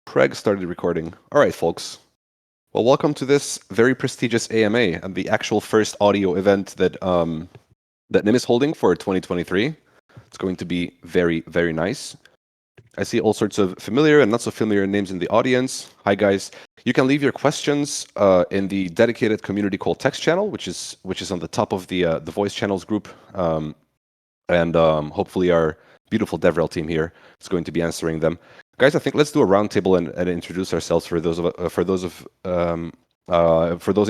Craig started recording. All right, folks. Well, welcome to this very prestigious AMA and the actual first audio event that Nym is holding for 2023. It's going to be very, very nice. I see all sorts of familiar and not so familiar names in the audience. Hi, guys. You can leave your questions in the dedicated community call text channel, which is on the top of the voice channels group, and hopefully our beautiful DevRel team here is going to be answering them. Guys, I think let's do a roundtable and introduce ourselves for those in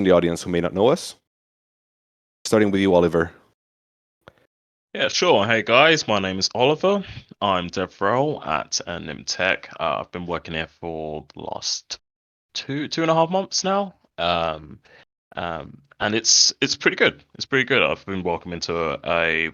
the audience who may not know us. Starting with you, Oliver. Yeah, sure. Hey guys, my name is Oliver. I'm DevRel at Nym Tech. I've been working here for the last two and a half months now. And it's pretty good. It's pretty good. I've been welcomed into a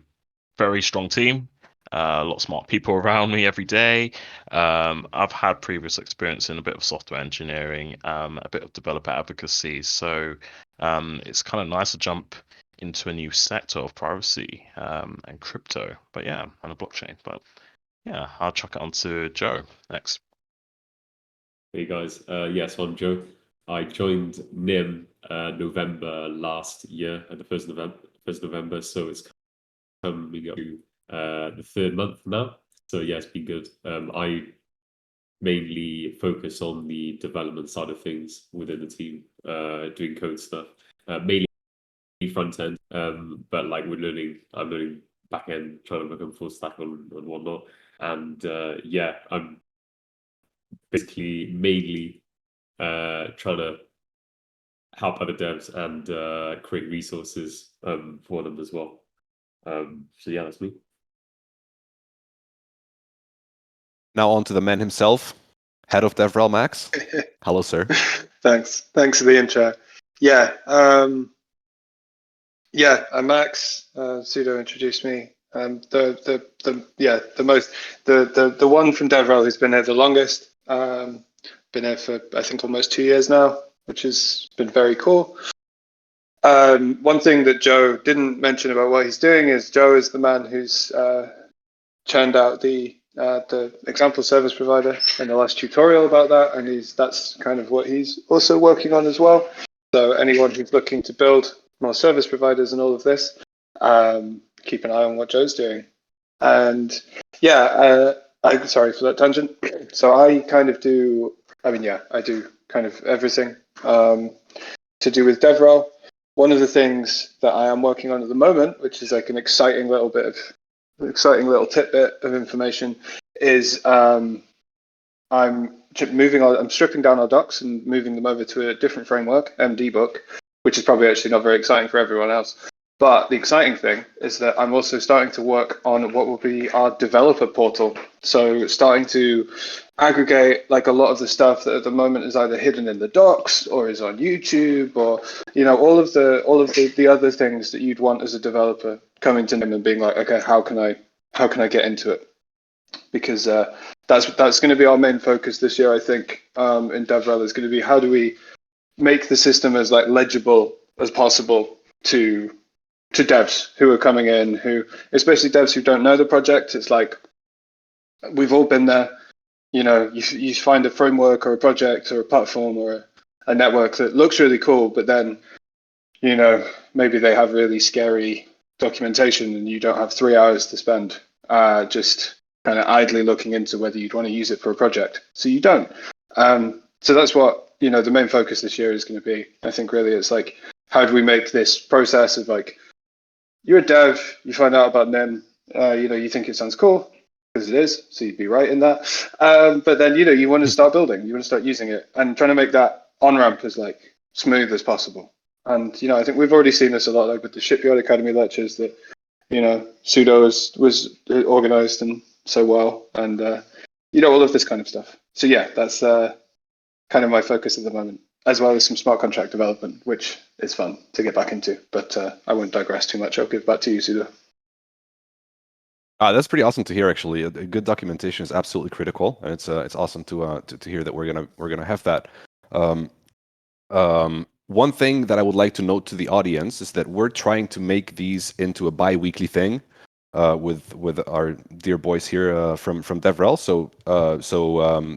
very strong team. A lot of smart people around me every day. I've had previous experience in a bit of software engineering, a bit of developer advocacy. So it's kind of nice to jump into a new sector of privacy and crypto, but yeah, and a blockchain. But yeah, I'll chuck it on to Joe next. Hey guys, yes, I'm Joe. I joined Nym November last year, at the 1st November, so it's coming up to the third month now. So yeah, it's been good. I mainly focus on the development side of things within the team, doing code stuff, mainly front end, but like I'm learning back end, trying to become full stack and whatnot. And yeah, I'm basically mainly trying to help other devs and create resources for them as well. So yeah, that's me. Now on to the man himself, head of DevRel, Max. Hello, sir. Thanks for the intro. Yeah, I'm Max. Pseudo introduced me. The one from DevRel who's been here the longest. Been here for I think almost 2 years now, which has been very cool. One thing that Joe didn't mention about what he's doing is Joe is the man who's churned out the example service provider in the last tutorial about that, and that's kind of what he's also working on as well. So anyone who's looking to build more service providers and all of this, keep an eye on what Joe's doing. And yeah, I'm sorry for that tangent. So I do kind of everything to do with DevRel. One of the things that I am working on at the moment, which is like an exciting little tidbit of information, is I'm stripping down our docs and moving them over to a different framework, MDBook, which is probably actually not very exciting for everyone else. But the exciting thing is that I'm also starting to work on what will be our developer portal. So starting to aggregate like a lot of the stuff that at the moment is either hidden in the docs or is on YouTube, or all of the other things that you'd want as a developer coming to Nym and being like, okay, how can I get into it? Because that's going to be our main focus this year, I think. In DevRel is going to be how do we make the system as like legible as possible to devs who are coming in, especially devs who don't know the project. It's like we've all been there. You find a framework or a project or a platform or a network that looks really cool, but then maybe they have really scary documentation and you don't have 3 hours to spend just kind of idly looking into whether you'd want to use it for a project. So you don't. So that's what the main focus this year is going to be. I think really it's like, how do we make this process of like, you're a dev, you find out about Nym, you think it sounds cool, because it is, so you'd be right in that. But then, you want to start building, you want to start using it, and trying to make that on-ramp as like smooth as possible. And, I think we've already seen this a lot, like with the Shipyard Academy lectures that, Pseudo was organized and so well, and, all of this kind of stuff. So yeah, that's kind of my focus at the moment, as well as some smart contract development, which is fun to get back into. But I won't digress too much. I'll give back to you, Pseudo. That's pretty awesome to hear. Actually, a good documentation is absolutely critical, and it's awesome to hear that we're gonna have that. One thing that I would like to note to the audience is that we're trying to make these into a bi-weekly thing. with our dear boys here from DevRel. So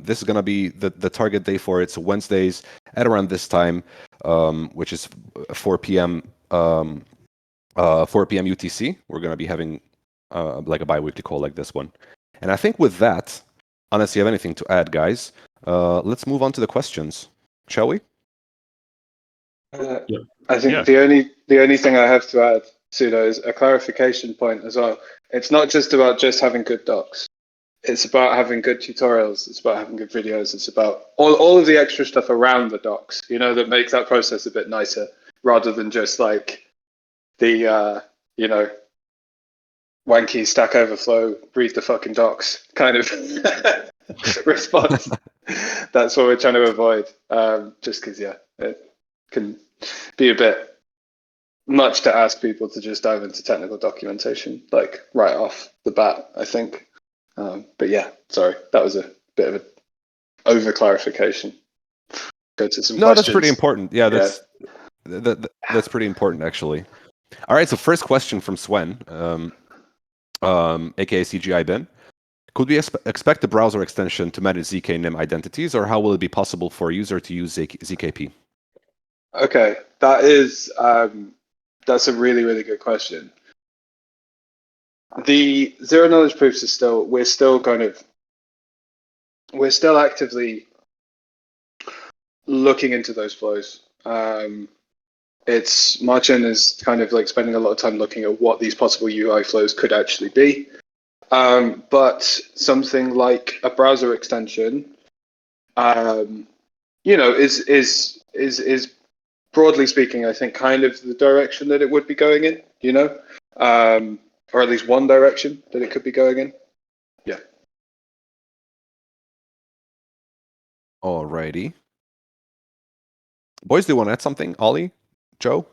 this is gonna be the target day for it. So Wednesdays at around this time, which is 4 p.m. 4 p.m. UTC. We're gonna be having like a bi-weekly call like this one. And I think with that, unless you have anything to add, guys, let's move on to the questions, shall we? I think Yeah. the only thing I have to add, Sudo, is a clarification point as well. It's not just about just having good docs. It's about having good tutorials. It's about having good videos. It's about all of the extra stuff around the docs, you know, that makes that process a bit nicer, rather than just like the you know, wanky Stack Overflow, read the fucking docs kind of response. That's what we're trying to avoid. Just because, yeah, it can be a bit much to ask people to just dive into technical documentation, like right off the bat, I think. But yeah, sorry, that was a bit of an over clarification. Go to some No, questions. that's pretty important. Yeah, that's pretty important actually. All right, so first question from Swen, aka CGI Ben. Could we expect the browser extension to manage ZK Nym identities, or how will it be possible for a user to use ZKP? Okay, that's a really, really good question. The zero knowledge proofs are we're still actively looking into those flows. Marcin is kind of like spending a lot of time looking at what these possible UI flows could actually be. But something like a browser extension, you know, is broadly speaking, I think, kind of the direction that it would be going in, you know, or at least one direction that it could be going in. Yeah. Alrighty. Boys, do you want to add something? Ollie? Joe?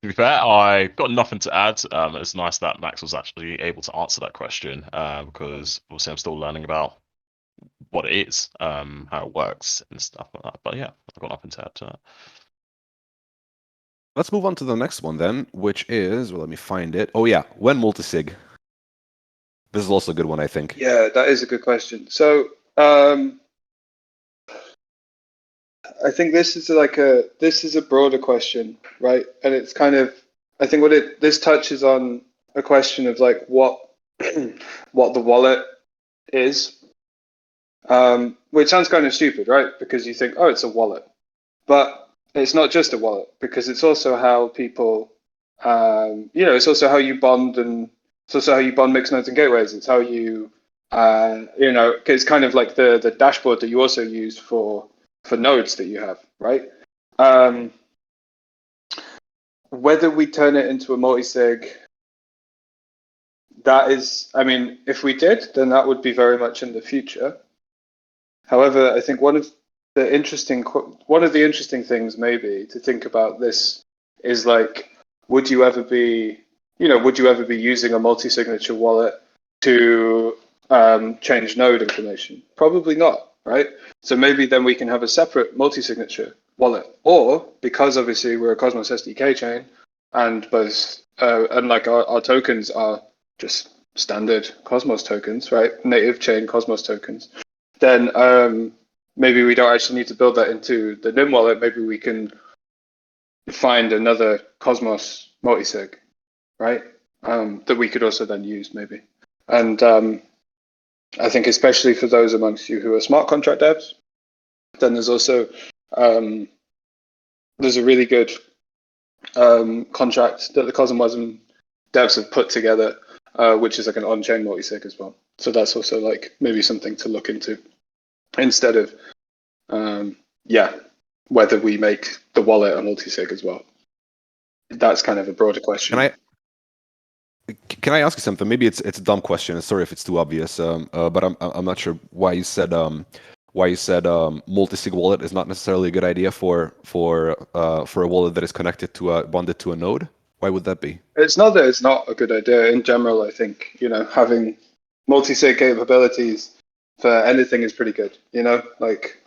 To be fair, I got nothing to add. It's nice that Max was actually able to answer that question because obviously I'm still learning about what it is, how it works and stuff like that. But yeah, I've got nothing to add to that. Let's move on to the next one then, which is, well, let me find it. Oh yeah, when multisig? This is also a good one, I think. Yeah, that is a good question. So I think this is a broader question, right? And it's kind of, I think this touches on a question of like what what the wallet is, which sounds kind of stupid, right? Because you think, oh, it's a wallet, but it's not just a wallet, because it's also how people, you know, it's also how you bond, and it's also how you bond mixed nodes and gateways. It's how you, you know, it's kind of like the dashboard that you also use for nodes that you have, right? Whether we turn it into a multisig, that is, I mean, if we did, then that would be very much in the future. However, I think one of the interesting things maybe to think about this is like, would you ever be using a multi-signature wallet to change node information? Probably not, right? So maybe then we can have a separate multi-signature wallet, or because obviously we're a Cosmos SDK chain, and both and like our tokens are just standard Cosmos tokens, right? Native chain Cosmos tokens. Then maybe we don't actually need to build that into the Nym wallet. Maybe we can find another Cosmos multisig, right? That we could also then use maybe. And I think especially for those amongst you who are smart contract devs, then there's also there's a really good contract that the CosmWasm devs have put together, which is like an on-chain multisig as well. So that's also like maybe something to look into instead of whether we make the wallet a multisig as well. That's kind of a broader question. Can I ask you something? Maybe it's a dumb question. Sorry if it's too obvious. But I'm not sure why you said multi-sig wallet is not necessarily a good idea for a wallet that is connected to bonded to a node. Why would that be? It's not that it's not a good idea. In general, I think, you know, having multi-sig capabilities for anything is pretty good. You know, like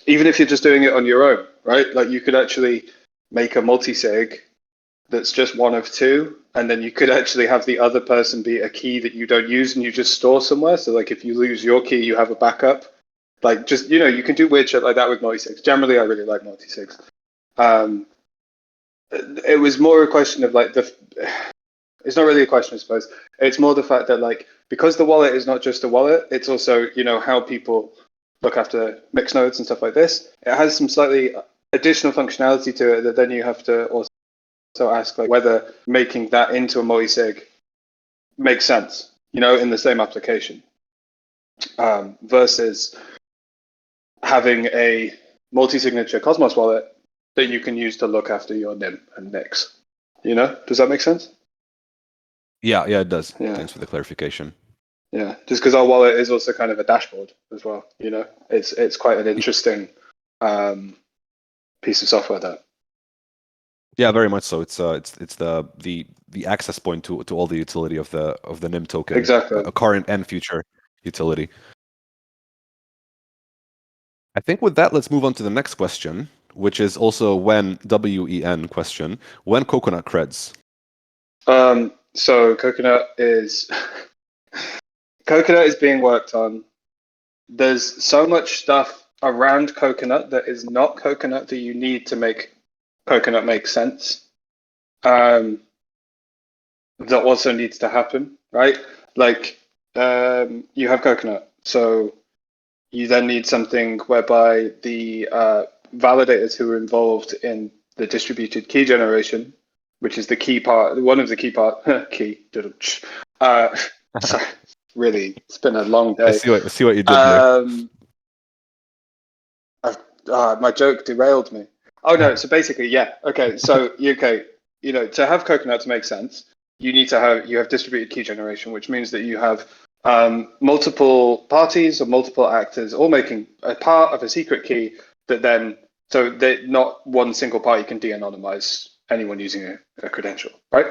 even if you're just doing it on your own, right? Like you could actually make a multi-sig that's just one of two, and then you could actually have the other person be a key that you don't use and you just store somewhere. So like if you lose your key, you have a backup. Like just, you can do weird shit like that with multi-sigs. Generally, I really like multi-sigs. It was more a question of like it's not really a question, I suppose. It's more the fact that like, because the wallet is not just a wallet, it's also, how people look after mixed nodes and stuff like this. It has some slightly additional functionality to it that then you have to also ask like whether making that into a multi-sig makes sense, in the same application, versus having a multi-signature Cosmos wallet that you can use to look after your Nym and Nix. Does that make sense? Yeah, it does. Yeah. Thanks for the clarification. Yeah, just because our wallet is also kind of a dashboard as well. It's quite an interesting piece of software that. Yeah, very much so. It's the access point to all the utility of the Nym token. Exactly. A current and future utility. I think with that, let's move on to the next question, which is also when WEN question. When Coconut creds? So Coconut is being worked on. There's so much stuff around Coconut that is not Coconut that you need to make Coconut make sense. That also needs to happen, right? Like you have Coconut, so you then need something whereby the validators who are involved in the distributed key generation, which is the key part, one of the key part, sorry, really, it's been a long day. I see what you did there. My joke derailed me. Oh no, so basically, yeah, okay, so to have Coconut to make sense, you have distributed key generation, which means that you have multiple parties or multiple actors all making a part of a secret key that then, so that not one single party can de-anonymize anyone using a credential, right?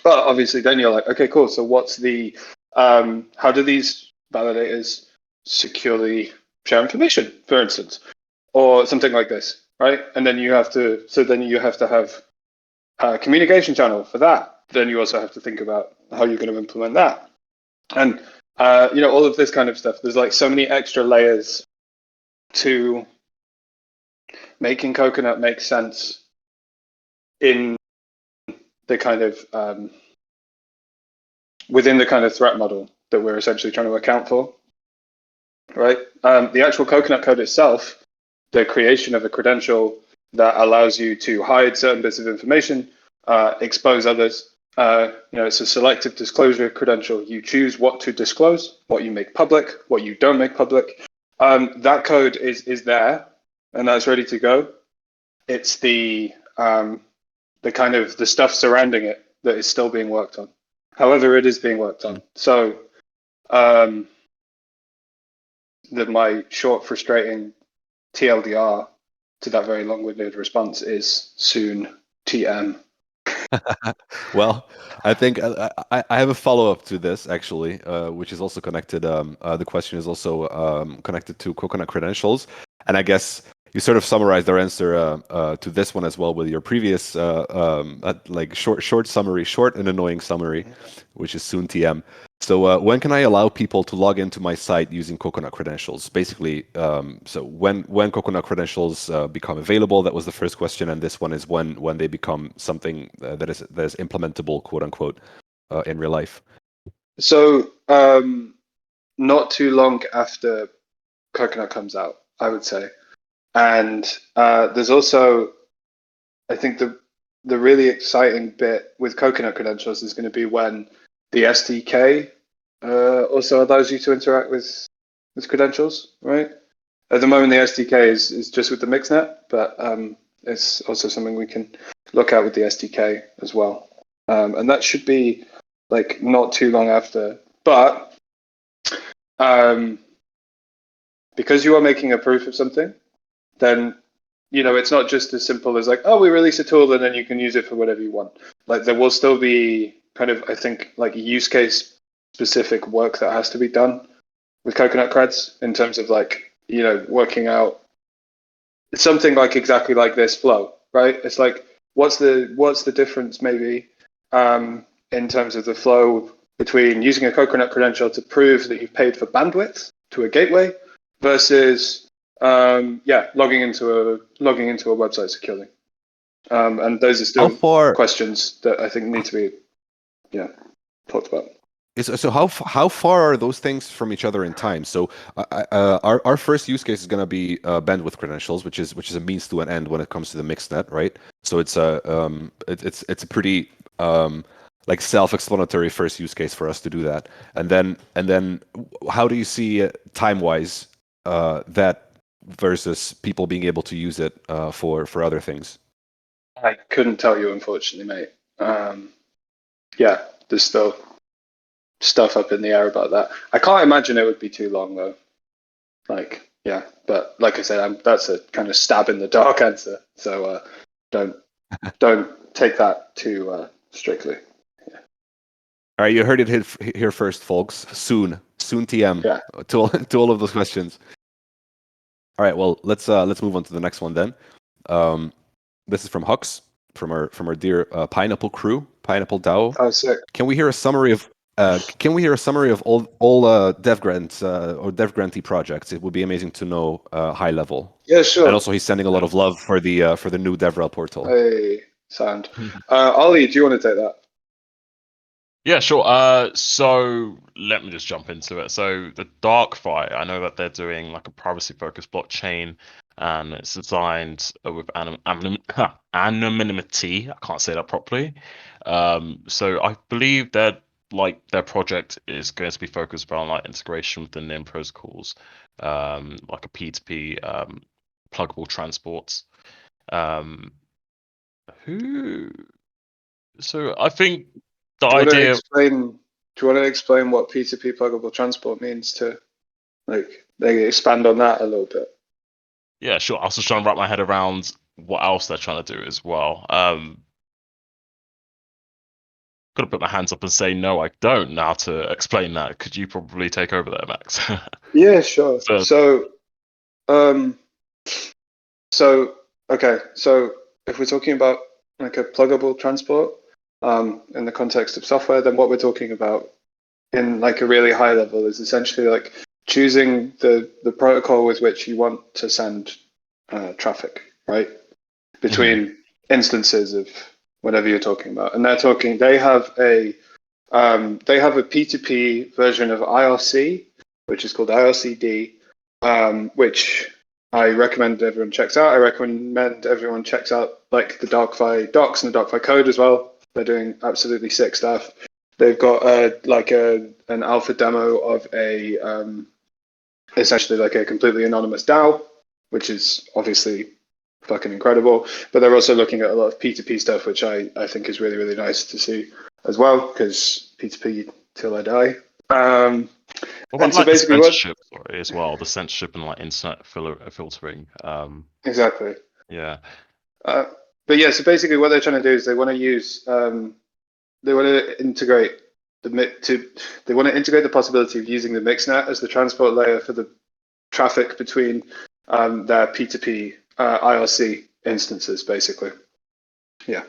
But obviously then you're like, okay, cool, so what's the, how do these validators securely share information, for instance, or something like this, right? And then you have to have a communication channel for that. Then you also have to think about how you're going to implement that. And, all of this kind of stuff. There's like so many extra layers to making Coconut make sense in the kind of, within the kind of threat model that we're essentially trying to account for, right? The actual Coconut code itself, the creation of a credential that allows you to hide certain bits of information, expose others. It's a selective disclosure credential. You choose what to disclose, what you make public, what you don't make public. That code is there, and that's ready to go. It's the kind of the stuff surrounding it that is still being worked on. However, it is being worked on. So, my short, frustrating TLDR to that very long-winded response is soon TM. Well, I think I have a follow-up to this actually, which is also connected. The question is also connected to Coconut credentials, and I guess you sort of summarized our answer to this one as well with your previous like short summary, short and annoying summary, which is soon TM. So when can I allow people to log into my site using Coconut credentials? Basically, so when Coconut credentials become available, that was the first question, and this one is when they become something that is implementable, quote unquote, in real life. So not too long after Coconut comes out, I would say, and there's also, I think the really exciting bit with Coconut credentials is going to be when the SDK also allows you to interact with credentials, right? At the moment, the SDK is just with the Mixnet, but it's also something we can look at with the SDK as well. And that should be like not too long after. But because you are making a proof of something, then it's not just as simple as like, oh, we release a tool and then you can use it for whatever you want. Like there will still be kind of, I think, like use case specific work that has to be done with Coconut creds in terms of like, working out something like exactly like this flow, right? It's like what's the difference maybe in terms of the flow between using a coconut credential to prove that you've paid for bandwidth to a gateway versus logging into a website securely. And those are still questions that I think need to be talked about. So how far are those things from each other in time? So our first use case is going to be bandwidth credentials, which is a means to an end when it comes to the mixed-net, right? So it's a pretty like self-explanatory first use case for us to do that. And then how do you see time-wise that versus people being able to use it for other things? I couldn't tell you, unfortunately, mate. There's still stuff up in the air about that. I can't imagine it would be too long though. But like I said, that's a kind of stab in the dark answer. So don't take that too strictly. Yeah. All right, you heard it here first, folks. Soon TM to all of those questions. All right, well let's move on to the next one then. This is from Hux, from our dear Pineapple crew, Pineapple DAO. Oh, sick. Can we hear a summary of all dev grants or dev grantee projects? It would be amazing to know high level. Yeah, sure. And also, he's sending a lot of love for the new DevRel portal. Hey, sound. Ollie, do you want to take that? Yeah, sure. So let me just jump into it. So the DarkFi, I know that they're doing like a privacy-focused blockchain, and it's designed with anonymity. I can't say that properly. So I believe that like their project is going to be focused around like integration with the Nym protocols, like a P2P pluggable transports. So I think the idea. Do you want to explain what P2P pluggable transport means to they expand on that a little bit? Yeah, sure. I was just trying to wrap my head around what else they're trying to do as well. Got to put my hands up and say no, I don't know how to explain that. Could you probably take over there, Max? Yeah, sure. So if we're talking about like a pluggable transport in the context of software, then what we're talking about in like a really high level is essentially like choosing the protocol with which you want to send traffic, right? Between instances of whatever you're talking about. And they have a P2P version of IRC, which is called IRCD, which I recommend everyone checks out. I recommend everyone checks out like the DarkFi docs and the DarkFi code as well. They're doing absolutely sick stuff. They've got an alpha demo of essentially like a completely anonymous DAO, which is obviously fucking incredible. But they're also looking at a lot of P2P stuff, which I think is really, really nice to see as well, because P2P till I die. What about so like basically the censorship as well, the censorship and like internet filtering? Exactly. Yeah. But yeah, so basically what they're trying to do is they want to use they want to integrate the possibility of using the mixnet as the transport layer for the traffic between their P2P IRC instances, basically. Yeah.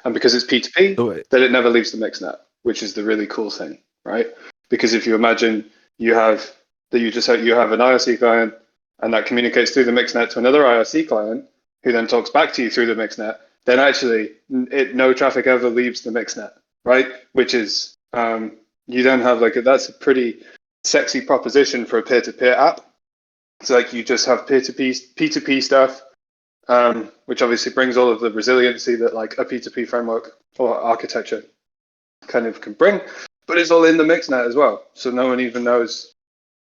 And because it's P2P, then it never leaves the mixnet, which is the really cool thing, right? Because if you imagine you have an IRC client and that communicates through the mixnet to another IRC client who then talks back to you through the mixnet, then actually no traffic ever leaves the mixnet, right? Which is, you then have that's a pretty sexy proposition for a peer-to-peer app. It's like you just have P2P stuff, which obviously brings all of the resiliency that like a P2P framework or architecture kind of can bring, but it's all in the mixnet as well. So no one even knows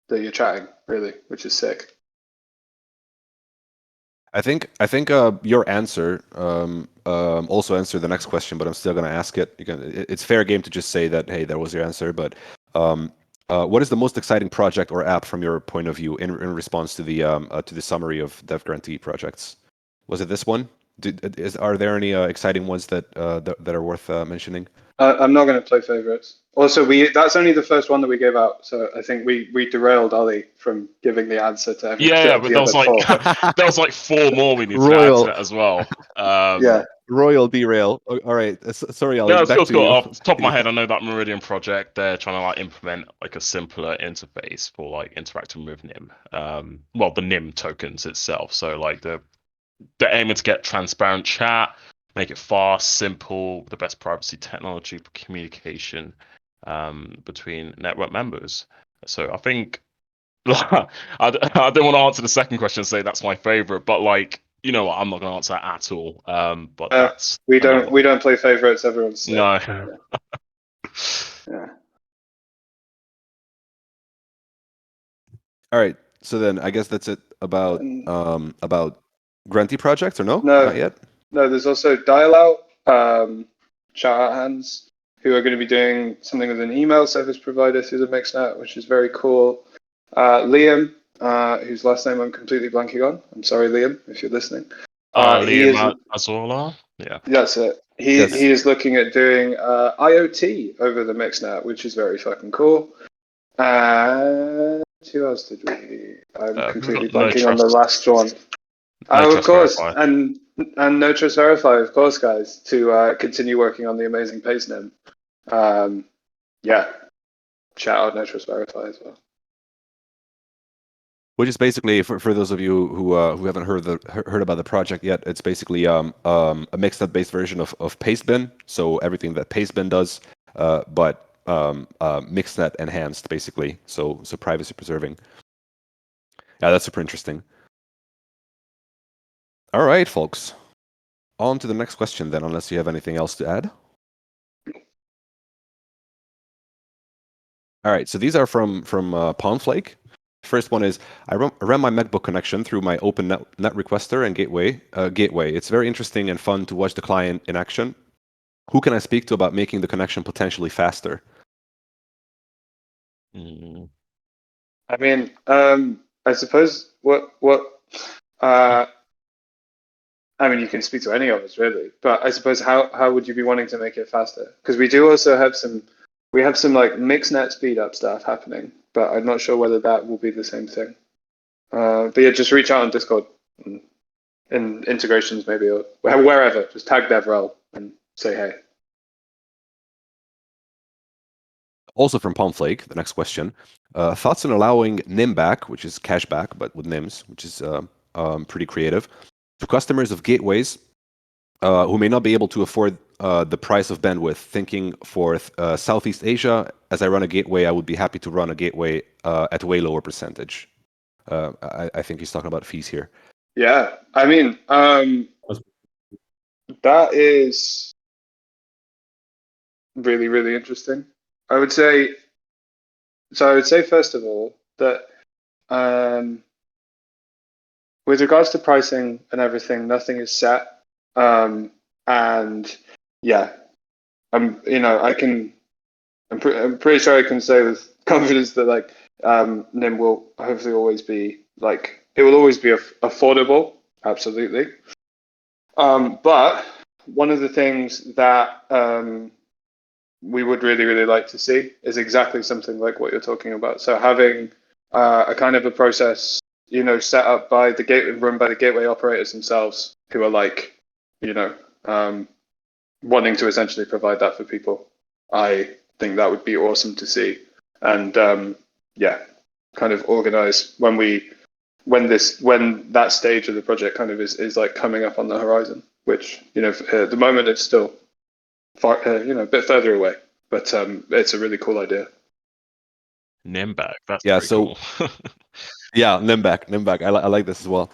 that you're chatting, really, which is sick. I think your answer also answered the next question, but I'm still going to ask it. It's fair game to just say that, hey, that was your answer. But what is the most exciting project or app from your point of view in response to the summary of Dev Grantee projects? Was it this one? Are there any exciting ones that are worth mentioning? I'm not going to play favorites. Also, that's only the first one that we gave out, so I think we derailed Ollie from giving the answer to every Yeah, but the there was other like four. there was like 4 more we need to add to Royal, that as well. Yeah, Royal derail. All right. Sorry, Ali. No, it's Back cool, it's to cool. you. Off the top of my head, I know that Meridian project, they're trying to like implement like a simpler interface for like interacting with Nym. Well, the Nym tokens itself. So like they're aiming to get transparent chat, make it fast, simple, the best privacy technology for communication between network members. So I think I don't want to answer the second question and say that's my favorite, but like you know what, I'm not going to answer that at all. But that's we another don't play favorites. Everyone's sick. no. Yeah. All right. So then I guess that's it about grantee projects, or no? No. Not yet? No, there's also Dial Out, shout out hands, who are going to be doing something with an email service provider through the Mixnet, which is very cool. Liam, whose last name I'm completely blanking on. I'm sorry, Liam, if you're listening. Liam Azola? Yeah. That's it. He is looking at doing IoT over the Mixnet, which is very fucking cool. And who else did we? I'm completely blanking on the last one. Of course, Verify. and No Trust Verify, of course, guys, to continue working on the amazing PaceNim. Yeah, shout out No Trust Verify as well. Which is basically, for those of you who haven't heard about the project yet, it's basically a Mixnet-based version of Pastebin. So everything that Pastebin does, but Mixnet enhanced, basically. So privacy preserving. Yeah, that's super interesting. All right, folks. On to the next question then, unless you have anything else to add. All right, so these are from Pondflake. First one is, I ran my MacBook connection through my open net requester and gateway. It's very interesting and fun to watch the client in action. Who can I speak to about making the connection potentially faster? I mean, I suppose I mean, you can speak to any of us really, but I suppose how would you be wanting to make it faster? Because we do also have some like Mixnet speed up stuff happening, but I'm not sure whether that will be the same thing. But yeah, just reach out on Discord and in integrations maybe, or wherever. Just tag DevRel and say hey. Also from Pondflake, the next question. Thoughts on allowing Nym back, which is cashback, but with Nyms, which is pretty creative, to customers of gateways who may not be able to afford the price of bandwidth. Thinking for Southeast Asia, as I run a gateway, I would be happy to run a gateway at a way lower percentage. I think he's talking about fees here. Yeah, I mean, that is really, really interesting. I would say first of all that with regards to pricing and everything, nothing is set. And yeah, I'm pretty sure I can say with confidence that like Nym will hopefully always be like, it will always be affordable, absolutely. But one of the things that we would really, really like to see is exactly something like what you're talking about. So having a kind of a process, set up by run by the gateway operators themselves, who are like, wanting to essentially provide that for people. I think that would be awesome to see. And yeah, kind of organize when that stage of the project kind of is like coming up on the horizon, which, at the moment it's still far, a bit further away, but it's a really cool idea. Nym back. That's so cool. yeah, Nym back. I like this as well.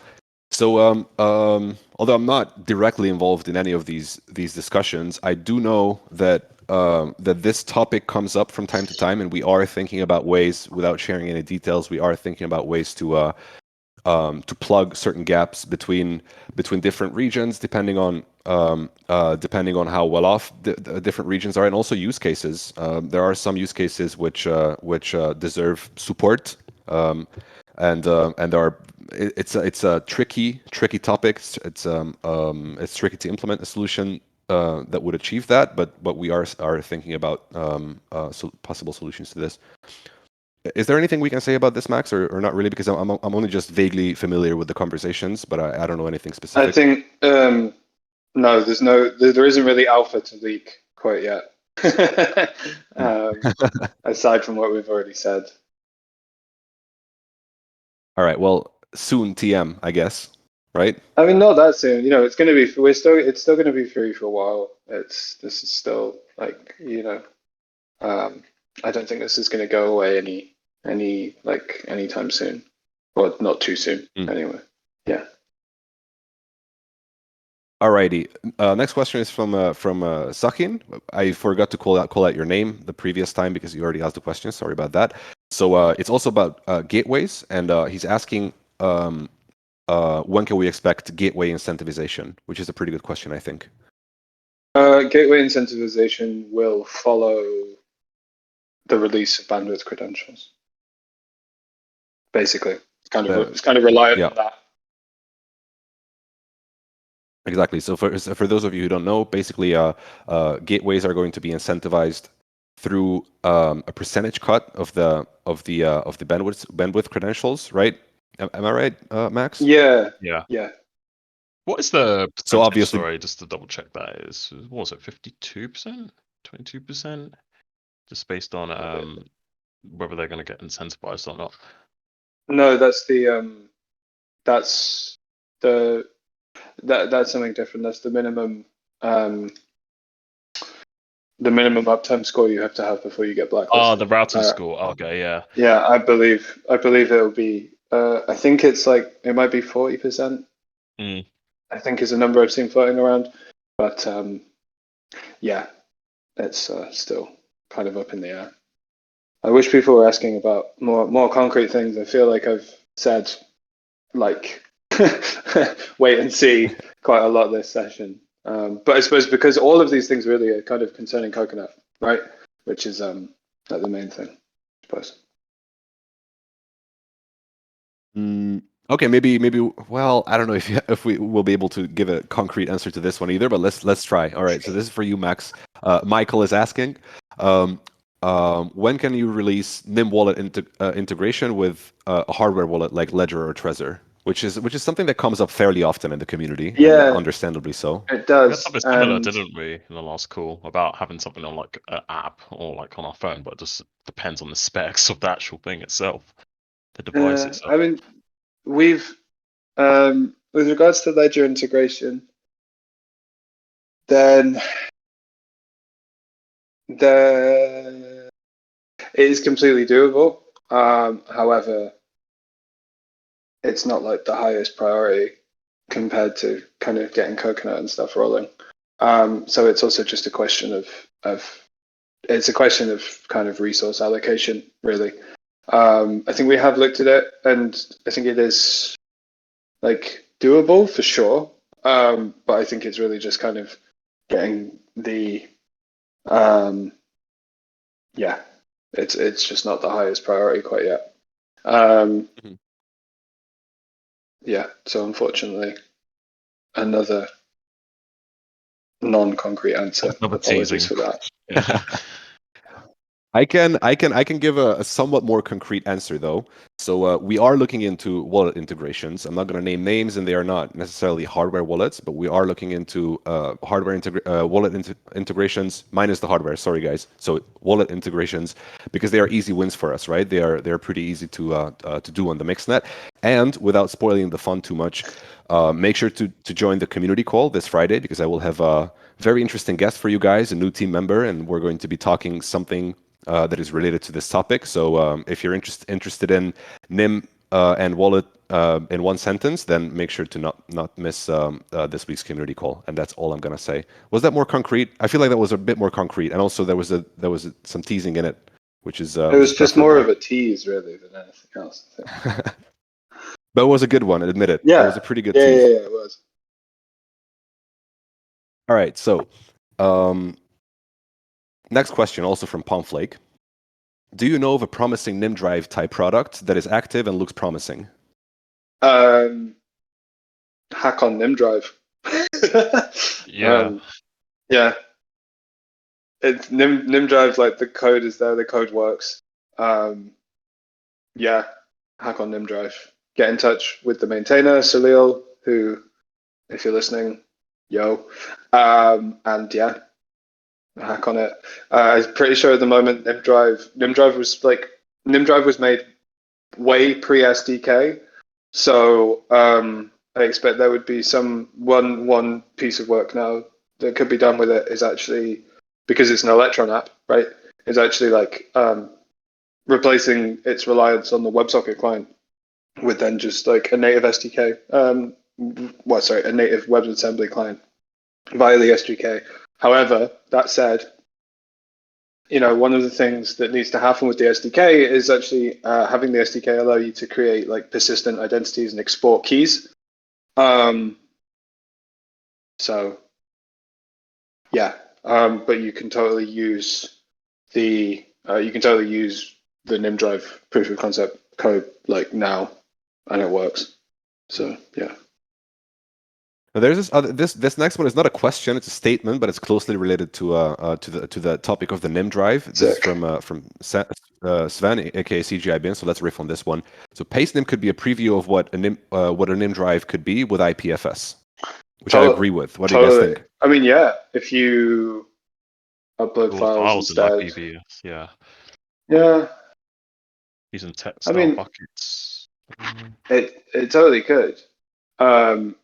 So although I'm not directly involved in any of these discussions, I do know that that this topic comes up from time to time, and we are thinking about ways, without sharing any details, we are thinking about ways to plug certain gaps between different regions, depending on how well off the different regions are, and also use cases. There are some use cases which deserve support, and there are. It's a tricky topic. It's tricky to implement a solution that would achieve that, but we are thinking about possible solutions to this. Is there anything we can say about this, Max, or not really? Because I'm only just vaguely familiar with the conversations, but I don't know anything specific. I think no, there isn't really alpha to leak quite yet. Aside from what we've already said. All right. Well, soon TM, I guess. Right? I mean, not that soon. It's going to be. It's still going to be free for a while. This is still like I don't think this is going to go away anytime soon, or not too soon. Anyway, yeah. Alrighty. Next question is from Sakin. I forgot to call out your name the previous time because you already asked the question. Sorry about that. So it's also about gateways, and he's asking when can we expect gateway incentivization, which is a pretty good question, I think. Gateway incentivization will follow the release of bandwidth credentials. Basically, it's kind of reliant on that. Exactly. So for those of you who don't know, basically, gateways are going to be incentivized through a percentage cut of the bandwidth credentials, right? Am I right, Max? Yeah. What is the percentage? So obviously, sorry, just to double check that is, what was it, 52%, 22%, just based on whether they're going to get incentivized or not? No, that's something different. That's the minimum uptime score you have to have before you get blacklisted. Oh, the routing score. Okay, yeah. Yeah, I believe it'll be. I think it's like it might be 40%. I think is a number I've seen floating around, but yeah, it's still kind of up in the air. I wish people were asking about more concrete things. I feel like I've said like wait and see quite a lot this session. But I suppose because all of these things really are kind of concerning Coconut, right? Which is like the main thing, I suppose. Okay, maybe. Well, I don't know if we will be able to give a concrete answer to this one either, but let's try. All right, so this is for you, Max. Michael is asking, when can you release Nym wallet integration with a hardware wallet like Ledger or Trezor, which is something that comes up fairly often in the community. Yeah, and understandably so. It does. We had something similar, didn't we, in the last call about having something on like an app or like on our phone, but it just depends on the specs of the actual thing itself, the device itself. I mean, we've with regards to Ledger integration, then it is completely doable. However, it's not like the highest priority compared to kind of getting Coconut and stuff rolling. So it's also just a question of kind of resource allocation, really. I think we have looked at it, and I think it is like doable for sure. But I think it's really just kind of getting the it's just not the highest priority quite yet. Yeah, so unfortunately, another non-concrete answer. Apologies for that. I can give a somewhat more concrete answer though. So we are looking into wallet integrations. I'm not going to name names, and they are not necessarily hardware wallets, but we are looking into wallet integrations minus the hardware. Sorry guys. So wallet integrations, because they are easy wins for us, right? They're pretty easy to do on the Mixnet, and without spoiling the fun too much, make sure to join the community call this Friday, because I will have a very interesting guest for you guys, a new team member, and we're going to be talking something that is related to this topic. So if you're interested in Nym and wallet in one sentence, then make sure to not miss this week's community call. And that's all I'm gonna say. Was that more concrete? I feel like that was a bit more concrete, and also there was some teasing in it, which is it was just more of a tease really than anything else. But it was a good one, admit it. Yeah, it was a pretty good tease. Yeah, it was. All right, so next question, also from Pomflake. Do you know of a promising Nym drive type product that is active and looks promising? Hack on Nym drive. Yeah. Yeah. It's Nym Drive, like the code is there, the code works. Yeah, hack on Nym Drive. Get in touch with the maintainer, Salil, who, if you're listening, yo. And yeah, hack on it. I'm pretty sure at the moment Nym Drive was made way pre SDK. So I expect there would be some one piece of work now that could be done with it is actually, because it's an Electron app, right? Is actually like replacing its reliance on the WebSocket client with then just like a native SDK. A native WebAssembly client via the SDK. However, that said, one of the things that needs to happen with the SDK is actually having the SDK allow you to create like persistent identities and export keys. So yeah, but you can totally use the Nym Drive proof of concept code like now, and it works. So yeah. Now, there's this next one is not a question; it's a statement, but it's closely related to the topic of the Nym Drive. This is from Sven, aka CGI Bin. So let's riff on this one. So PasteNym could be a preview of what a Nym Drive could be with IPFS, which I agree with. What do you guys think? I mean, yeah, if you upload All files in instead. IPVS, yeah. Yeah. Using text style buckets. It totally could. And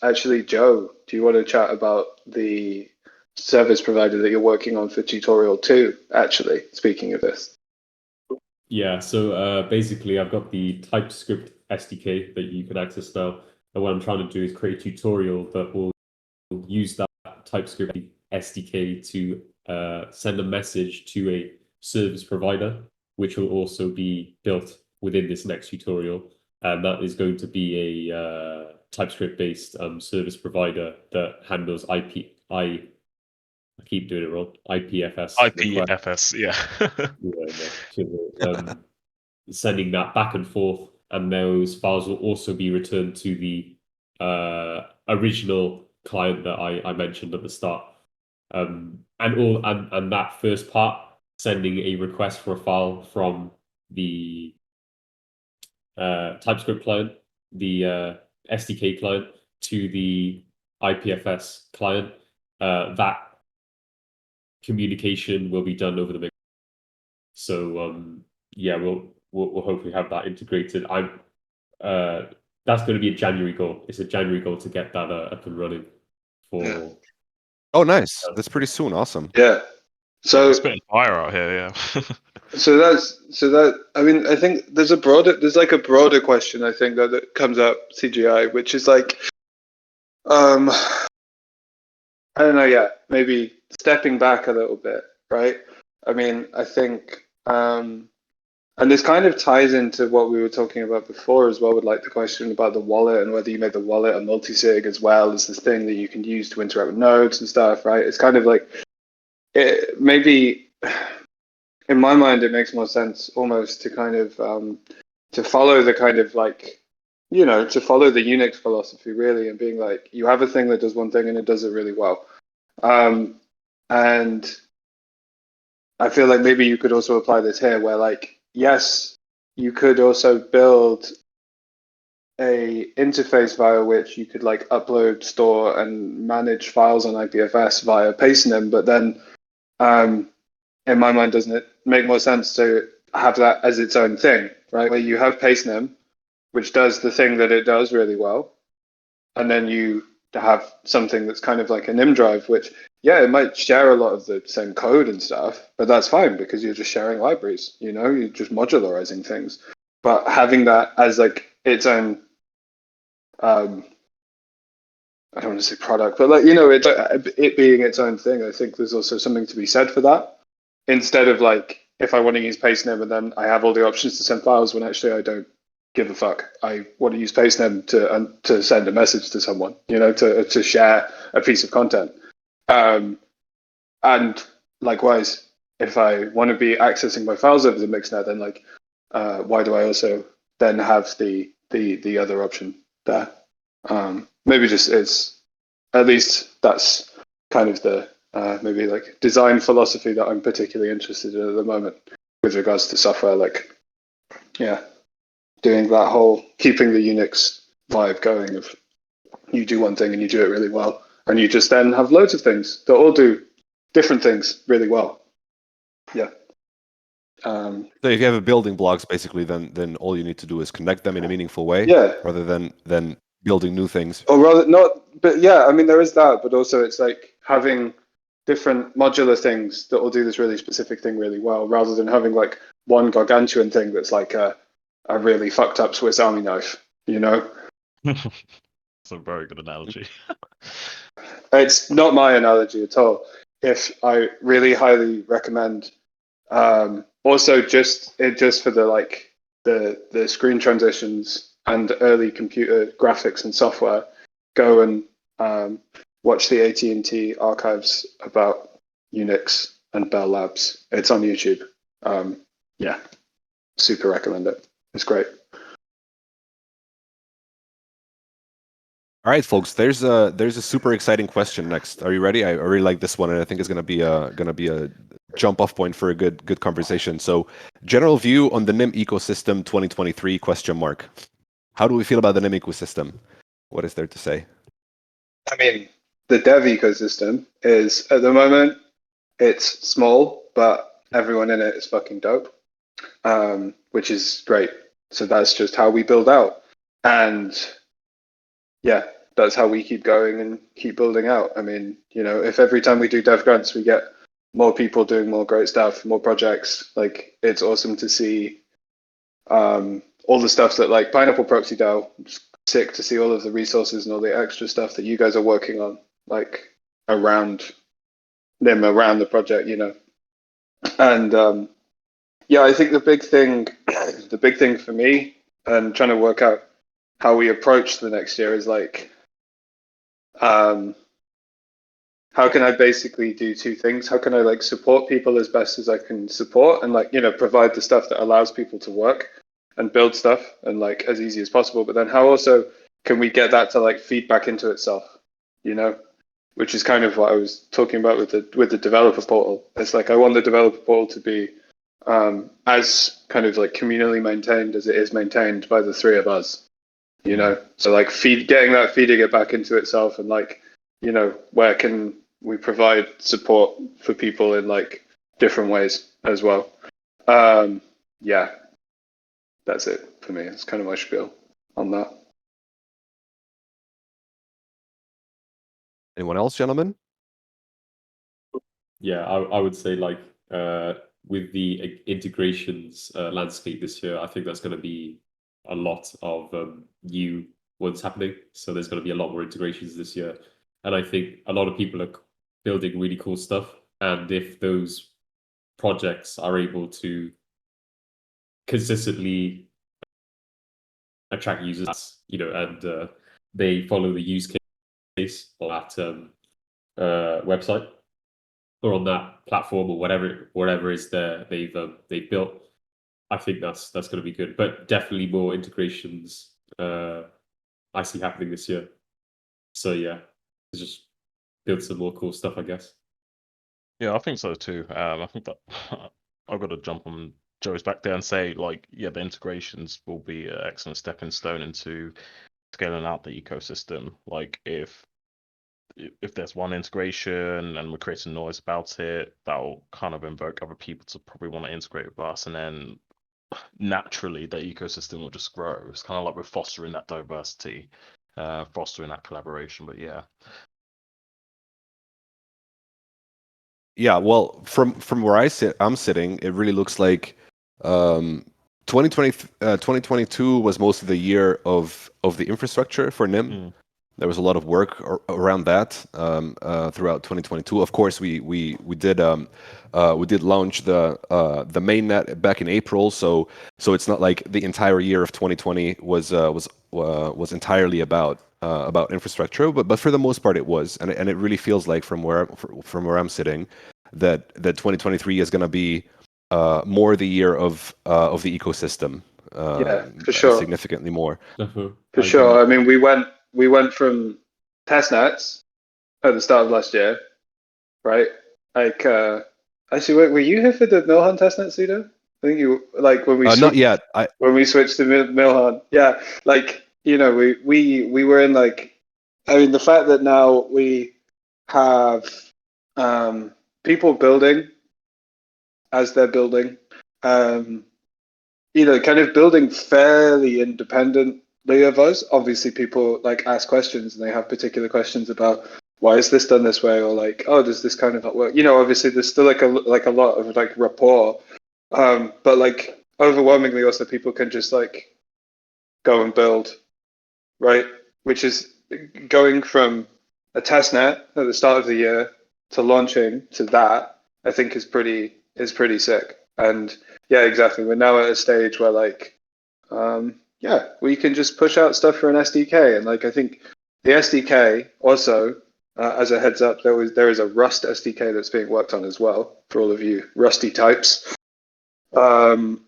actually, Joe, do you want to chat about the service provider that you're working on for tutorial 2, actually, speaking of this? Yeah, so basically I've got the TypeScript SDK that you can access now. And what I'm trying to do is create a tutorial that will use that TypeScript SDK to send a message to a service provider, which will also be built within this next tutorial. And that is going to be a TypeScript-based service provider that handles I keep doing it wrong. IPFS. IPFS, yeah. Sending that back and forth, and those files will also be returned to the original client that I mentioned at the start. And that first part, sending a request for a file from the TypeScript client, the SDK client, to the IPFS client, that communication will be done over the mix. So yeah, we'll hopefully have that integrated. That's going to be a January goal. It's a January goal to get that up and running. Oh, nice! That's pretty soon. Awesome. Yeah. So we're spitting fire out here, yeah. I mean, I think there's a broader question I think that comes up CGI, which is like, I don't know, yeah, maybe stepping back a little bit, right? I mean, I think, and this kind of ties into what we were talking about before as well, with like the question about the wallet and whether you make the wallet a multi-sig as well as this thing that you can use to interact with nodes and stuff, right? It's kind of like, maybe in my mind, it makes more sense almost to kind of to follow the kind of like, to follow the Unix philosophy really, and being like, you have a thing that does one thing and it does it really well. And I feel like maybe you could also apply this here where like, yes, you could also build a interface via which you could like upload, store, and manage files on IPFS via PasteNym, but then in my mind, doesn't it make more sense to have that as its own thing, right? Where you have PasteNym, which does the thing that it does really well, and then you have something that's kind of like a Nym Drive, which, yeah, it might share a lot of the same code and stuff, but that's fine because you're just sharing libraries, you're just modularizing things. But having that as like its own, I don't want to say product, but like, it being its own thing, I think there's also something to be said for that. Instead of like, if I want to use PasteNym and then I have all the options to send files when actually I don't give a fuck. I want to use PasteNym to send a message to someone, to share a piece of content. And likewise, if I want to be accessing my files over the Mixnet, then like, why do I also then have the other option there? Maybe just it's at least that's kind of the maybe like design philosophy that I'm particularly interested in at the moment with regards to software. Like, yeah, doing that whole keeping the Unix vibe going of you do one thing and you do it really well, and you just then have loads of things that all do different things really well. Yeah. So if you have a building blocks, basically, then all you need to do is connect them in a meaningful way, Yeah. rather than building new things. Or rather, not, but yeah, I mean, there is that, but also it's like having different modular things that will do this really specific thing really well, rather than having like one gargantuan thing that's like a really fucked up Swiss Army knife, you know? That's a very good analogy. It's not my analogy at all. If I really highly recommend, also just for the like the screen transitions and early computer graphics and software, go and watch the AT&T archives about Unix and Bell Labs. It's on YouTube. Yeah, super recommend it. It's great. All right, folks. There's a super exciting question next. Are you ready? I really like this one, and I think it's gonna be a jump off point for a good conversation. So, general view on the Nym ecosystem 2023 ? How do we feel about the Nym ecosystem? What is there to say? I mean, the dev ecosystem is at the moment it's small, but everyone in it is fucking dope, which is great. So that's just how we build out, and yeah, that's how we keep going and keep building out. I mean, you know, if every time we do dev grants, we get more people doing more great stuff, more projects, like it's awesome to see all the stuff that like Pineapple Proxy DAO. It's sick to see all of the resources and all the extra stuff that you guys are working on, like around Nym, around the project, you know. And yeah, I think the big thing for me and trying to work out how we approach the next year is like, how can I basically do two things? How can I like support people as best as I can support and like, you know, provide the stuff that allows people to work and build stuff and like as easy as possible. But then how also can we get that to like feed back into itself, you know, which is kind of what I was talking about with the developer portal. It's like I want the developer portal to be as kind of like communally maintained as it is maintained by the three of us, you know. So like feeding it back into itself and like, you know, where can we provide support for people in like different ways as well. Yeah, that's it for me. It's kind of my spiel on that. Anyone else, gentlemen? Yeah, I would say like with the integrations landscape this year, I think there's going to be a lot of new ones happening. So there's going to be a lot more integrations this year. And I think a lot of people are building really cool stuff. And if those projects are able to consistently attract users, you know, and they follow the use case on that website or on that platform or whatever is there they've built, I think that's going to be good. But definitely more integrations I see happening this year. So yeah, just build some more cool stuff, I guess. Yeah, I think so too. I think that I've got to jump on Joe's back there and say, like, yeah, the integrations will be an excellent stepping stone into scaling out the ecosystem. Like, if there's one integration and we're creating noise about it, that'll kind of invoke other people to probably want to integrate with us, and then naturally the ecosystem will just grow. It's kind of like we're fostering that diversity, fostering that collaboration. But yeah. Yeah, well, from where I'm sitting, it really looks like 2022 was most of the year of the infrastructure for Nym. There was a lot of work around that throughout 2022. Of course, we did launch the mainnet back in April, so it's not like the entire year of 2020 was entirely about infrastructure, but for the most part it was, and it really feels like from where I'm sitting that 2023 is going to be more the year of the ecosystem. Yeah, for sure. Significantly more. For sure. I mean, we went from testnets at the start of last year right? Like, actually, were you here for the Milhan testnet, Sudo? I think you like when we Not yet. when we switched to Milhan. Yeah, like we were in like, I mean, the fact that now we have people building as they're building, kind of building fairly independently of us. Obviously, people like ask questions and they have particular questions about why is this done this way, or like, oh, does this kind of not work? Obviously, there's still like a lot of like rapport, but like overwhelmingly, also people can just like go and build, right? Which is going from a test net at the start of the year to launching to that, I think is pretty sick. And yeah, exactly. We're now at a stage where like, we can just push out stuff for an SDK. And like, I think the SDK also, as a heads up, there is a Rust SDK that's being worked on as well for all of you Rusty types. So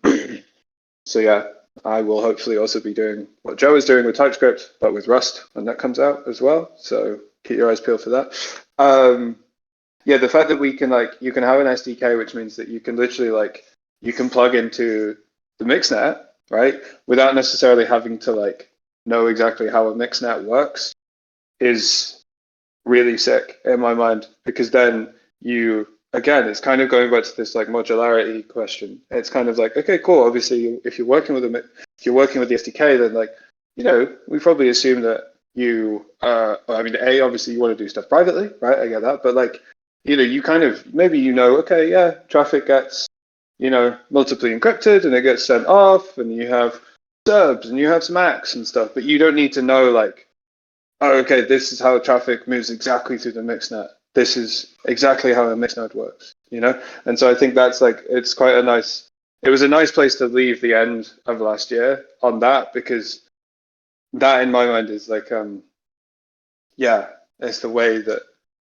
yeah, I will hopefully also be doing what Joe is doing with TypeScript, but with Rust when that comes out as well. So keep your eyes peeled for that. Yeah, the fact that we can you can have an SDK, which means that you can literally you can plug into the mixnet, right, without necessarily having to know exactly how a mixnet works, is really sick in my mind, because then again, it's kind of going back to this modularity question. It's kind of like, okay, cool. Obviously, if you're working with the SDK, then we probably assume that obviously you want to do stuff privately, right? I get that, but you kind of maybe okay, yeah, traffic gets multiply encrypted and it gets sent off, and you have subs and you have some ACKs and stuff, but you don't need to know oh, okay, this is how traffic moves exactly through the mixnet. This is exactly how a mixnet works, And so I think that's it's quite a nice. It was a nice place to leave the end of last year on that, because that in my mind is it's the way that,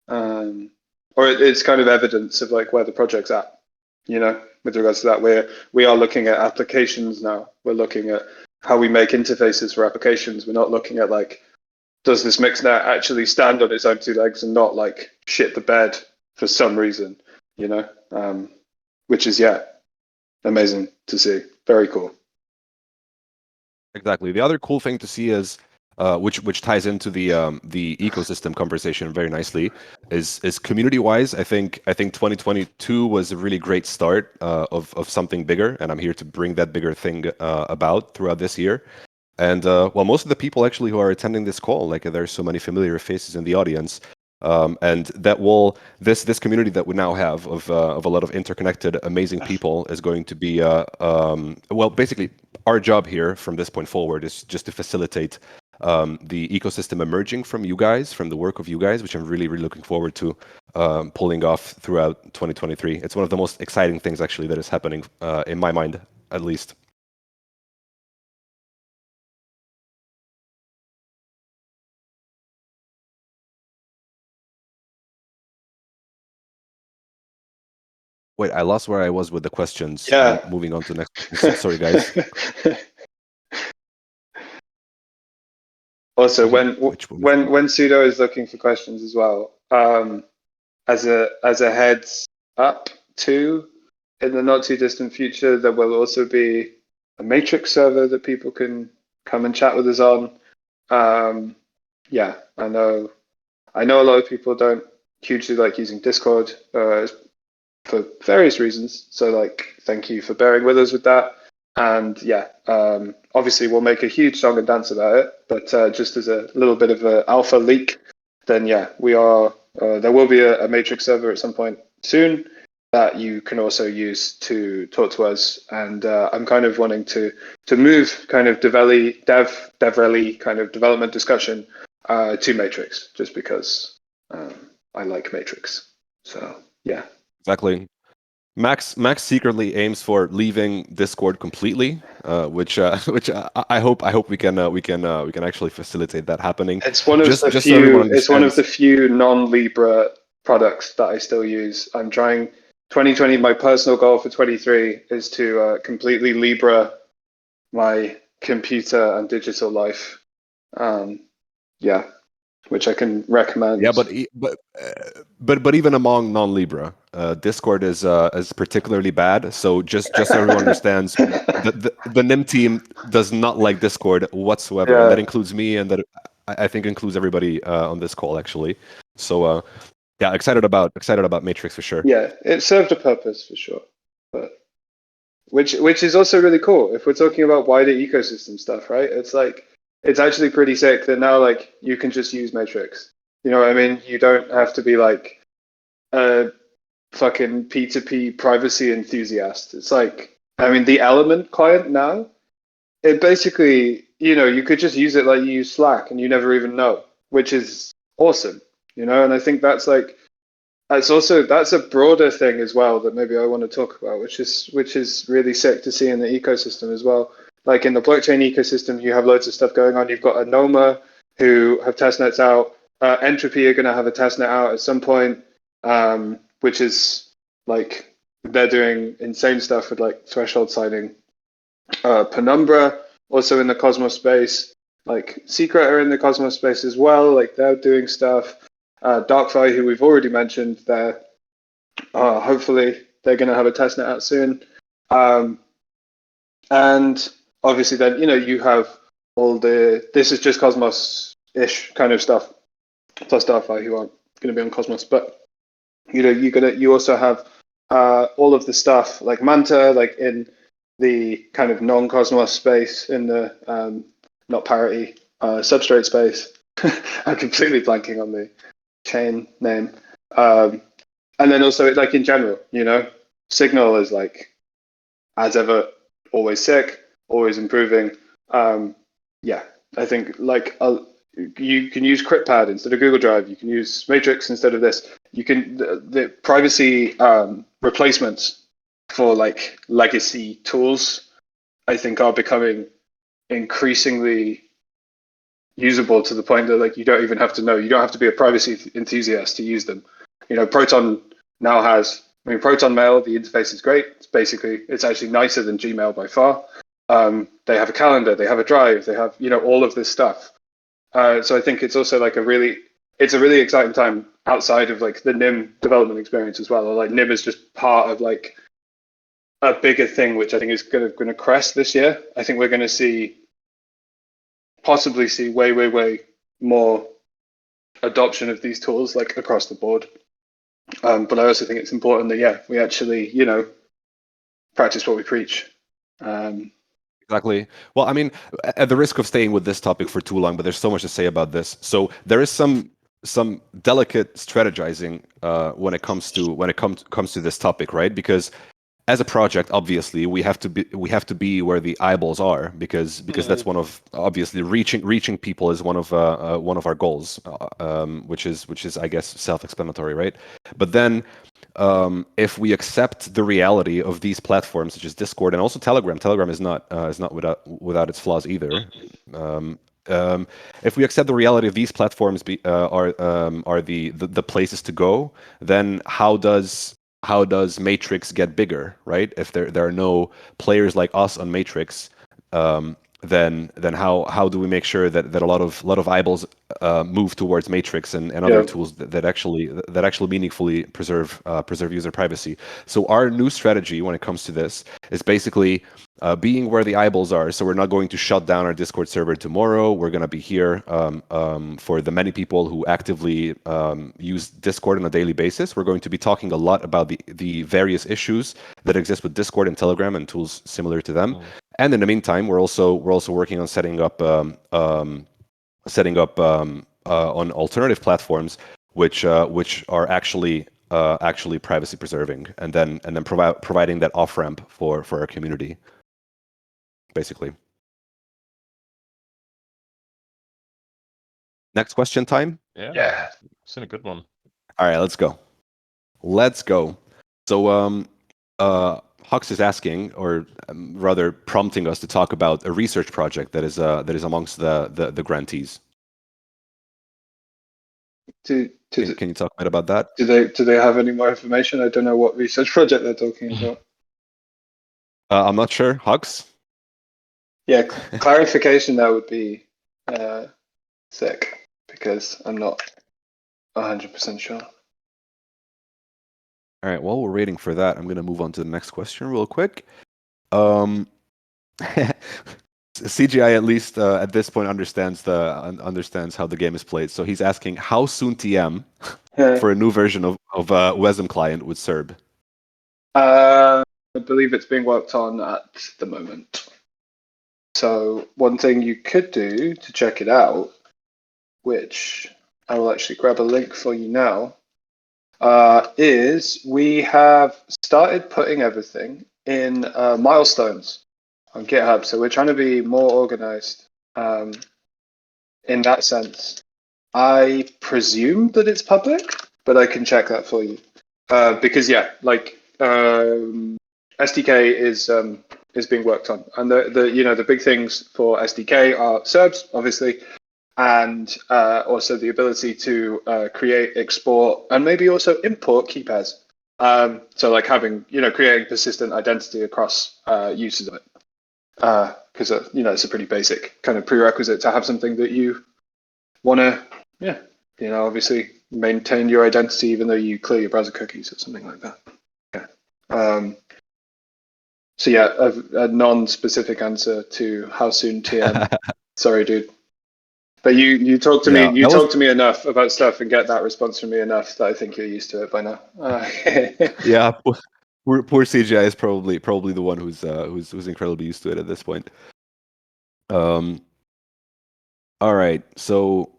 or it's kind of evidence of where the project's at, with regards to that. We are looking at applications now. We're looking at how we make interfaces for applications. We're not looking at does this mixnet actually stand on its own two legs and not shit the bed for some reason, which is amazing to see. Very cool. Exactly. The other cool thing to see is, which ties into the ecosystem conversation very nicely, is community-wise. I think 2022 was a really great start of something bigger, and I'm here to bring that bigger thing about throughout this year. And most of the people actually who are attending this call, there's so many familiar faces in the audience, and that this community that we now have of a lot of interconnected, amazing people is going to be basically our job here from this point forward is just to facilitate the ecosystem emerging from you guys, from the work of you guys, which I'm really, really looking forward to pulling off throughout 2023. It's one of the most exciting things actually that is happening in my mind, at least. Wait, I lost where I was with the questions. Yeah. I'm moving on to the next. Sorry, guys. Also, when Sudo is looking for questions as well, as a heads up too, in the not too distant future, there will also be a Matrix server that people can come and chat with us on. I know a lot of people don't hugely like using Discord for various reasons. So thank you for bearing with us with that. And obviously we'll make a huge song and dance about it. But just as a little bit of an alpha leak, then we are. There will be a Matrix server at some point soon that you can also use to talk to us. And I'm kind of wanting to move kind of DevRel kind of development discussion to Matrix, just because I like Matrix. So yeah. Exactly. Max secretly aims for leaving Discord completely, which I hope we can actually facilitate that happening. It's one of the few. So it's one of the few non-Libra products that I still use. I'm trying. 2020. My personal goal for 23 is to completely Libra my computer and digital life. which I can recommend. Yeah, but even among non-Libra, Discord is particularly bad. So just so everyone understands, the Nym team does not like Discord whatsoever, and that Yeah, includes me, and that I think includes everybody on this call actually. So yeah, excited about Matrix for sure. yeah, it served a purpose for sure, but which is also really cool if we're talking about wider ecosystem stuff, right? It's like it's actually pretty sick that now like you can just use Matrix. You know what I mean? You don't have to be like a fucking P2P privacy enthusiast. It's like I mean the Element client now, it basically, you know, you could just use it like you use Slack and you never even know, which is awesome, you know, and I think that's like that's a broader thing as well that maybe I want to talk about, which is really sick to see in the ecosystem as well. Like in the blockchain ecosystem, you have loads of stuff going on. You've got Anoma who have testnets out. Entropy are going to have a testnet out at some point, which is like they're doing insane stuff with like threshold signing. Penumbra also in the Cosmos space. Like Secret are in the Cosmos space as well. Like they're doing stuff. DarkFi, who we've already mentioned, there. Hopefully, they're going to have a testnet out soon. And obviously, then you have all the this is just Cosmos-ish kind of stuff, plus DarkFi, who aren't going to be on Cosmos. But you also have all of the stuff like Manta, like in the kind of non-Cosmos space, in the not parity substrate space. I'm completely blanking on the chain name. And then also like in general, Signal is like as ever, always sick, always improving. Yeah, I think like you can use CryptPad instead of Google Drive. You can use Matrix instead of this. You can the privacy replacements for like legacy tools, I think, are becoming increasingly usable to the point that like you don't even have to know. You don't have to be a privacy enthusiast to use them. Proton now has. I mean, Proton Mail, the interface is great. It's actually nicer than Gmail by far. They have a calendar, they have a drive, they have all of this stuff. So I think it's also like a really exciting time outside of like the Nym development experience as well. Or like Nym is just part of like a bigger thing, which I think is going to crest this year. I think we're going to possibly see way more adoption of these tools like across the board. But I also think it's important that we actually practice what we preach. Exactly. Well, I mean, at the risk of staying with this topic for too long, but there's so much to say about this. So there is some delicate strategizing when it comes to this topic, right? Because as a project, obviously, we have to be where the eyeballs are, because that's one of, obviously, reaching people is one of our goals, which is I guess self-explanatory, right? But then if we accept the reality of these platforms such as Discord and also Telegram is not without its flaws either. If we accept the reality of these platforms are the places to go, then how does Matrix get bigger, right? If there are no players like us on Matrix, then how do we make sure that a lot of eyeballs move towards Matrix and other tools that actually meaningfully preserve user privacy? So our new strategy when it comes to this is basically being where the eyeballs are. So we're not going to shut down our Discord server tomorrow. We're going to be here for the many people who actively use Discord on a daily basis. We're going to be talking a lot about the various issues that exist with Discord and Telegram and tools similar to them. And in the meantime, we're also working on setting up on alternative platforms which are actually privacy preserving, and then providing that off ramp for our community, basically. Next question time. Yeah, it's in a good one. All right, let's go. So Hux is asking, or rather prompting us to talk about a research project that is amongst the grantees. Can you talk a bit about that? Do they have any more information? I don't know what research project they're talking about. I'm not sure. Hux? Yeah, clarification that would be sick. because I'm not 100% sure. All right, while we're waiting for that, I'm going to move on to the next question real quick. CGI at least at this point understands how the game is played. So he's asking how soon TM for a new version of WASM client would serve. I believe it's being worked on at the moment. So one thing you could do to check it out, which I will actually grab a link for you now, is we have started putting everything in milestones on GitHub. So we're trying to be more organized in that sense. I presume that it's public, but I can check that for you. Because SDK is being worked on, and the big things for SDK are serbs, obviously, and also the ability to create, export, and maybe also import key pairs. So like having creating persistent identity across uses of it, because it's a pretty basic kind of prerequisite to have something that you want to obviously maintain your identity even though you clear your browser cookies or something like that. Yeah. So yeah, a non-specific answer to how soon TM. Sorry, dude. But you talk to me. You talk to me enough about stuff and get that response from me enough that I think you're used to it by now. Yeah, poor CGI is probably the one who's incredibly used to it at this point. All right, so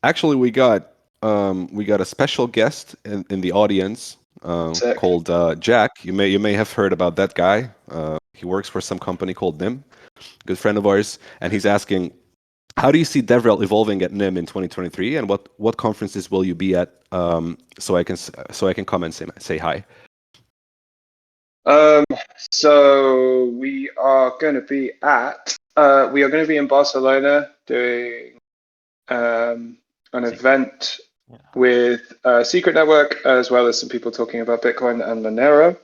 actually we got a special guest in the audience called Jack. You may have heard about that guy. He works for some company called Nym, good friend of ours, and he's asking, how do you see DevRel evolving at Nym in 2023, and what conferences will you be at? So I can come and say hi. So we are going to be in Barcelona doing an event with Secret Network, as well as some people talking about Bitcoin and Monero.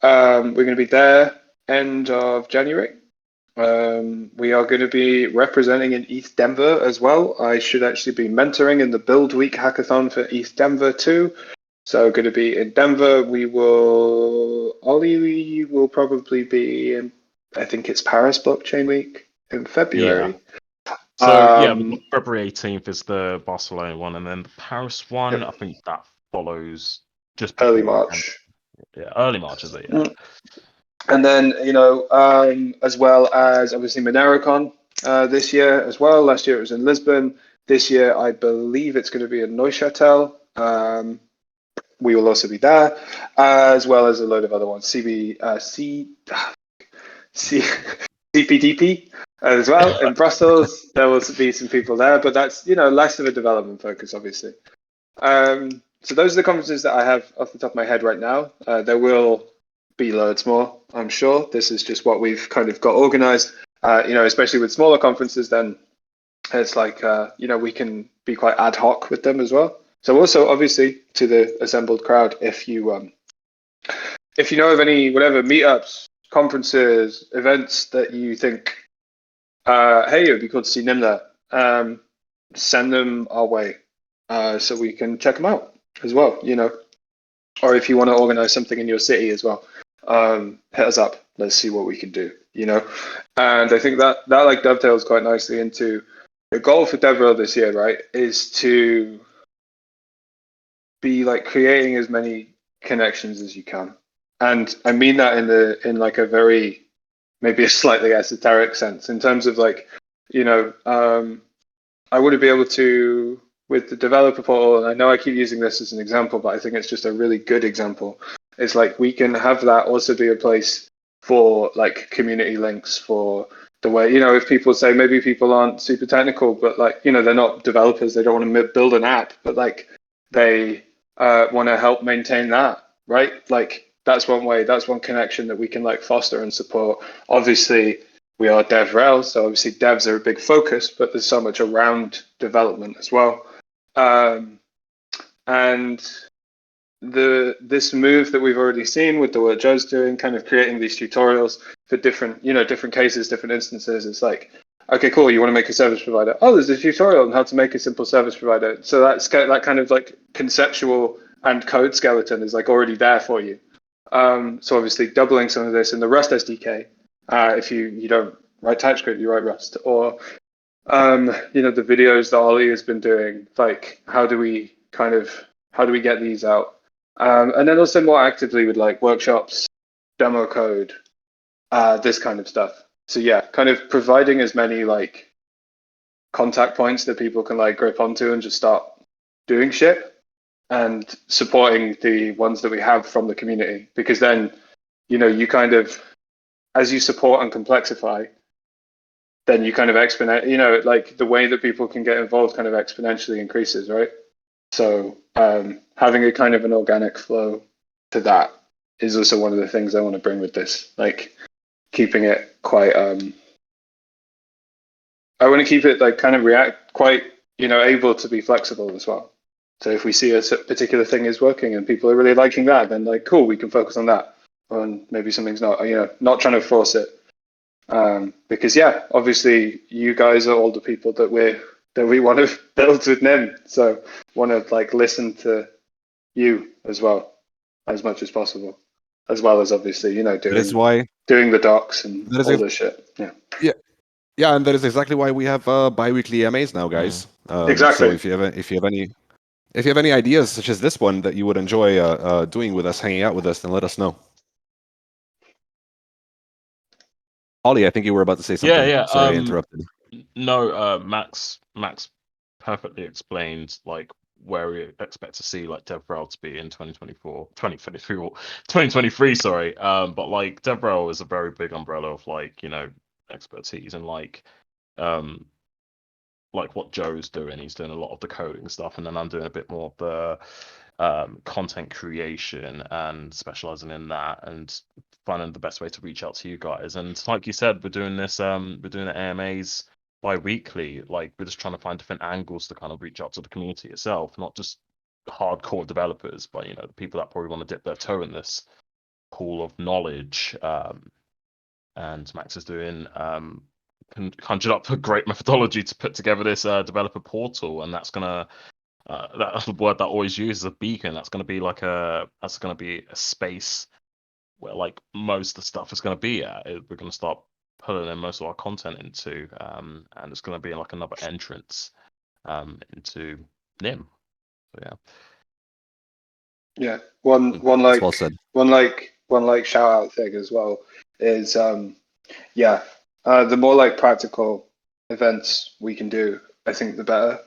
We're going to be there end of January. We are going to be representing in East Denver as well. I should actually be mentoring in the Build Week hackathon for East Denver too. So going to be in Denver. Ollie will probably be in, I think it's Paris Blockchain Week in February. Yeah. So February 18th is the Barcelona one, and then the Paris one, Yep. I think that follows just Early before March. Yeah, early March is it? Yeah. And then as well as obviously MoneroCon this year as well. Last year it was in Lisbon. This year I believe it's going to be in Neuchâtel. We will also be there, as well as a load of other ones. CPDP as well in Brussels. There will be some people there, but that's less of a development focus, obviously. So those are the conferences that I have off the top of my head right now. There will be loads more, I'm sure. This is just what we've kind of got organized. Especially with smaller conferences, then it's like we can be quite ad hoc with them as well. So also, obviously, to the assembled crowd, if you know of any meetups, conferences, events that you think, hey, it would be cool to see Nym there, send them our way so we can check them out as well. Or if you want to organize something in your city as well, hit us up. Let's see what we can do. And I think that like dovetails quite nicely into the goal for DevRel this year, right? Is to be like creating as many connections as you can, and I mean that in like a very maybe a slightly esoteric sense in terms of like I wouldn't be able to with the developer portal, and I know I keep using this as an example, but I think it's just a really good example. It's like we can have that also be a place for like community links for the way if people say maybe people aren't super technical, but like they're not developers, they don't want to build an app, but like they want to help maintain that, right? Like that's one way, that's one connection that we can like foster and support. Obviously, we are DevRel, so obviously devs are a big focus, but there's so much around development as well. And this move that we've already seen with the work Joe's doing, kind of creating these tutorials for different cases, different instances, it's like okay, cool, you want to make a service provider. Oh, there's a tutorial on how to make a simple service provider. So that kind of like conceptual and code skeleton is like already there for you. So obviously doubling some of this in the Rust SDK. If you don't write TypeScript, you write Rust. Or the videos that Ollie has been doing, like how do we get these out? And then also more actively with like workshops, demo code, this kind of stuff. So yeah, kind of providing as many like contact points that people can like grip onto and just start doing shit, and supporting the ones that we have from the community, because then you kind of, as you support and complexify, then you kind of like the way that people can get involved kind of exponentially increases, right? So having a kind of an organic flow to that is also one of the things I want to bring with this, like keeping it quite I want to keep it like kind of quite able to be flexible as well. So if we see a particular thing is working and people are really liking that, then like cool, we can focus on that. And maybe something's not not trying to force it. Because yeah, obviously you guys are all the people that we want to build with Nym, so want to like listen to you as well as much as possible, as well as obviously doing the docs and all this shit. Yeah, and that is exactly why we have bi-weekly AMAs now, guys. Exactly. So if you have any ideas such as this one that you would enjoy doing with us, hanging out with us, then let us know. Ollie, I think you were about to say something. Yeah. Sorry, I interrupted. No, Max perfectly explained like where we expect to see like DevRel to be in 2023, sorry. But like DevRel is a very big umbrella of like, expertise, and like what Joe's doing. He's doing a lot of the coding stuff, and then I'm doing a bit more of the content creation and specializing in that and finding the best way to reach out to you guys. And like you said, we're doing the AMAs bi-weekly. Like we're just trying to find different angles to kind of reach out to the community itself, not just hardcore developers, but the people that probably want to dip their toe in this pool of knowledge. And Max is doing conjured up a great methodology to put together this developer portal, and that's gonna that's the word that I always use, is a beacon. That's gonna be a space where like most of the stuff is gonna be at. We're gonna start pulling in most of our content into, and it's gonna be like another entrance into Nym. So yeah. Yeah, one That's well said. one shout out thing as well is the more like practical events we can do, I think the better.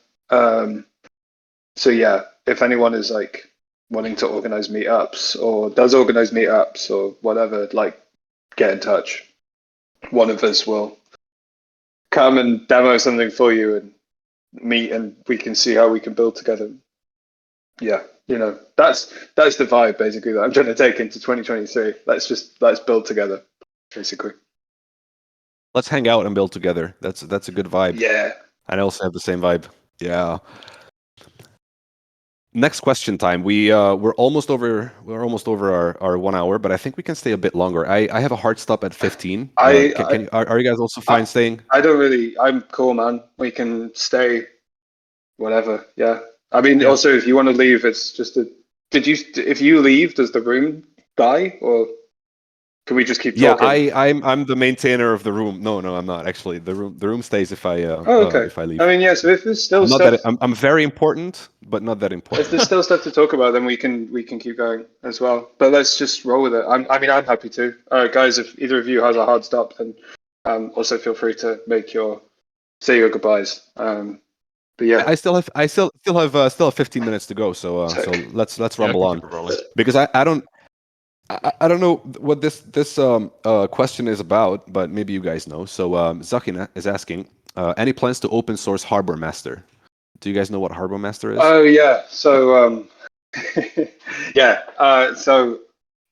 So yeah, if anyone is like wanting to organize meetups or does organize meetups or whatever, like get in touch. One of us will come and demo something for you and meet, and we can see how we can build together. Yeah, that's the vibe basically that I'm trying to take into 2023. Let's build together, basically. Let's hang out and build together. That's a good vibe. Yeah. I also have the same vibe. Yeah. Next question time. We're almost over our 1 hour, but I think we can stay a bit longer. I have a hard stop at 15. Are you guys also fine staying? I'm cool, man. We can stay whatever. Yeah. I mean, also if you want to leave, it's just if you leave, does the room die, or can we just keep talking? Yeah, I'm the maintainer of the room. No, I'm not actually. The room stays if I if I leave. I mean, yeah. So if there's still I'm very important, but not that important. If there's still stuff to talk about, then we can keep going as well. But let's just roll with it. I'm happy to. Guys, if either of you has a hard stop, then also feel free to say your goodbyes. But yeah, I still have 15 minutes to go. So let's rumble on, because I don't know what this question is about, but maybe you guys know. So Zakin is asking, any plans to open source Harbor Master? Do you guys know what Harbor Master is? Oh yeah. So so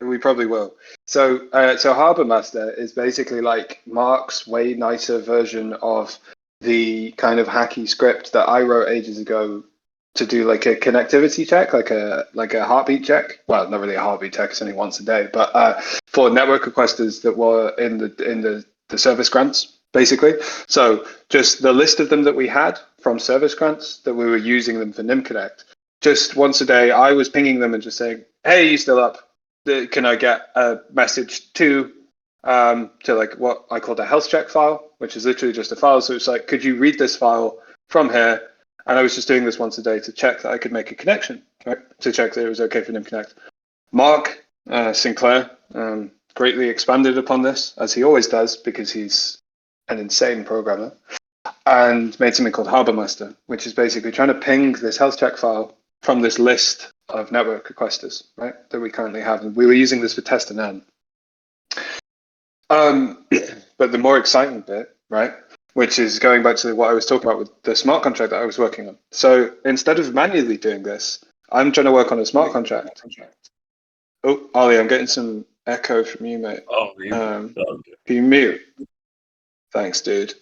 we probably will. So Harbor Master is basically like Mark's way nicer version of the kind of hacky script that I wrote ages ago to do like a connectivity check, like a heartbeat check. Well, not really a heartbeat check; it's only once a day. But for network requesters that were in the service grants. basically. So just the list of them that we had from service grants that we were using them for Nym Connect. Just once a day, I was pinging them and just saying, "Hey, you still up? Can I get a message to like what I called a health check file, which is literally just a file. So it's like, could you read this file from here?" And I was just doing this once a day to check that I could make a connection, right? To check that it was okay for Nym Connect. Mark Sinclair greatly expanded upon this, as he always does, because he's an insane programmer, and made something called Harbor Master, which is basically trying to ping this health check file from this list of network requesters, right, that we currently have. And we were using this for test and N. But the more exciting bit, right, which is going back to what I was talking about with the smart contract that I was working on. So instead of manually doing this, I'm trying to work on a smart contract. Oh, Ollie, I'm getting some echo from you, mate. Oh, can you mute? Thanks, dude.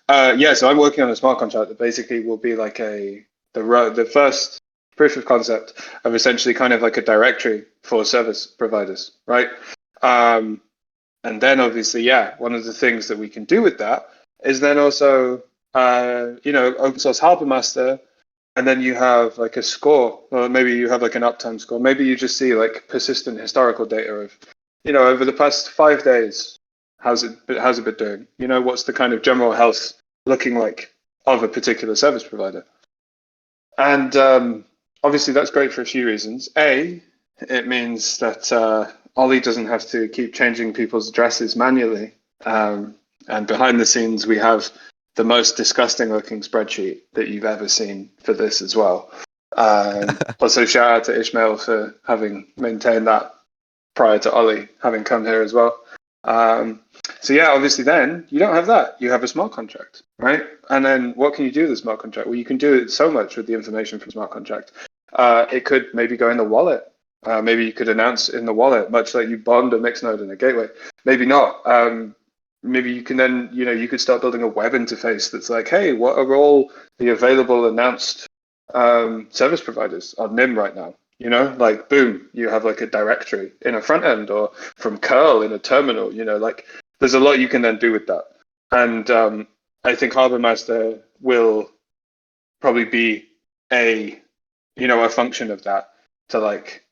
So I'm working on a smart contract that basically will be like the first proof of concept of essentially kind of like a directory for service providers, right? And then obviously, one of the things that we can do with that is then also, open source Harbor Master, and then you have like a score, or maybe you have like an uptime score. Maybe you just see like persistent historical data of, over the past 5 days, how's it been doing? What's the kind of general health looking like of a particular service provider? And obviously that's great for a few reasons. A, it means that Ollie doesn't have to keep changing people's addresses manually. And behind the scenes, we have the most disgusting looking spreadsheet that you've ever seen for this as well. Also, shout out to Ishmael for having maintained that prior to Ollie having come here as well. Obviously then you don't have that. You have a smart contract, right? And then what can you do with the smart contract? Well, you can do so much with the information from smart contract. It could maybe go in the wallet. Maybe you could announce in the wallet, much like you bond a mixed node and a gateway. Maybe not. Maybe you can then, you could start building a web interface that's like, hey, what are all the available announced service providers on Nym right now? Like boom, you have like a directory in a front end or from curl in a terminal, like there's a lot you can then do with that. And I think Harbor Master will probably be a function of that to like,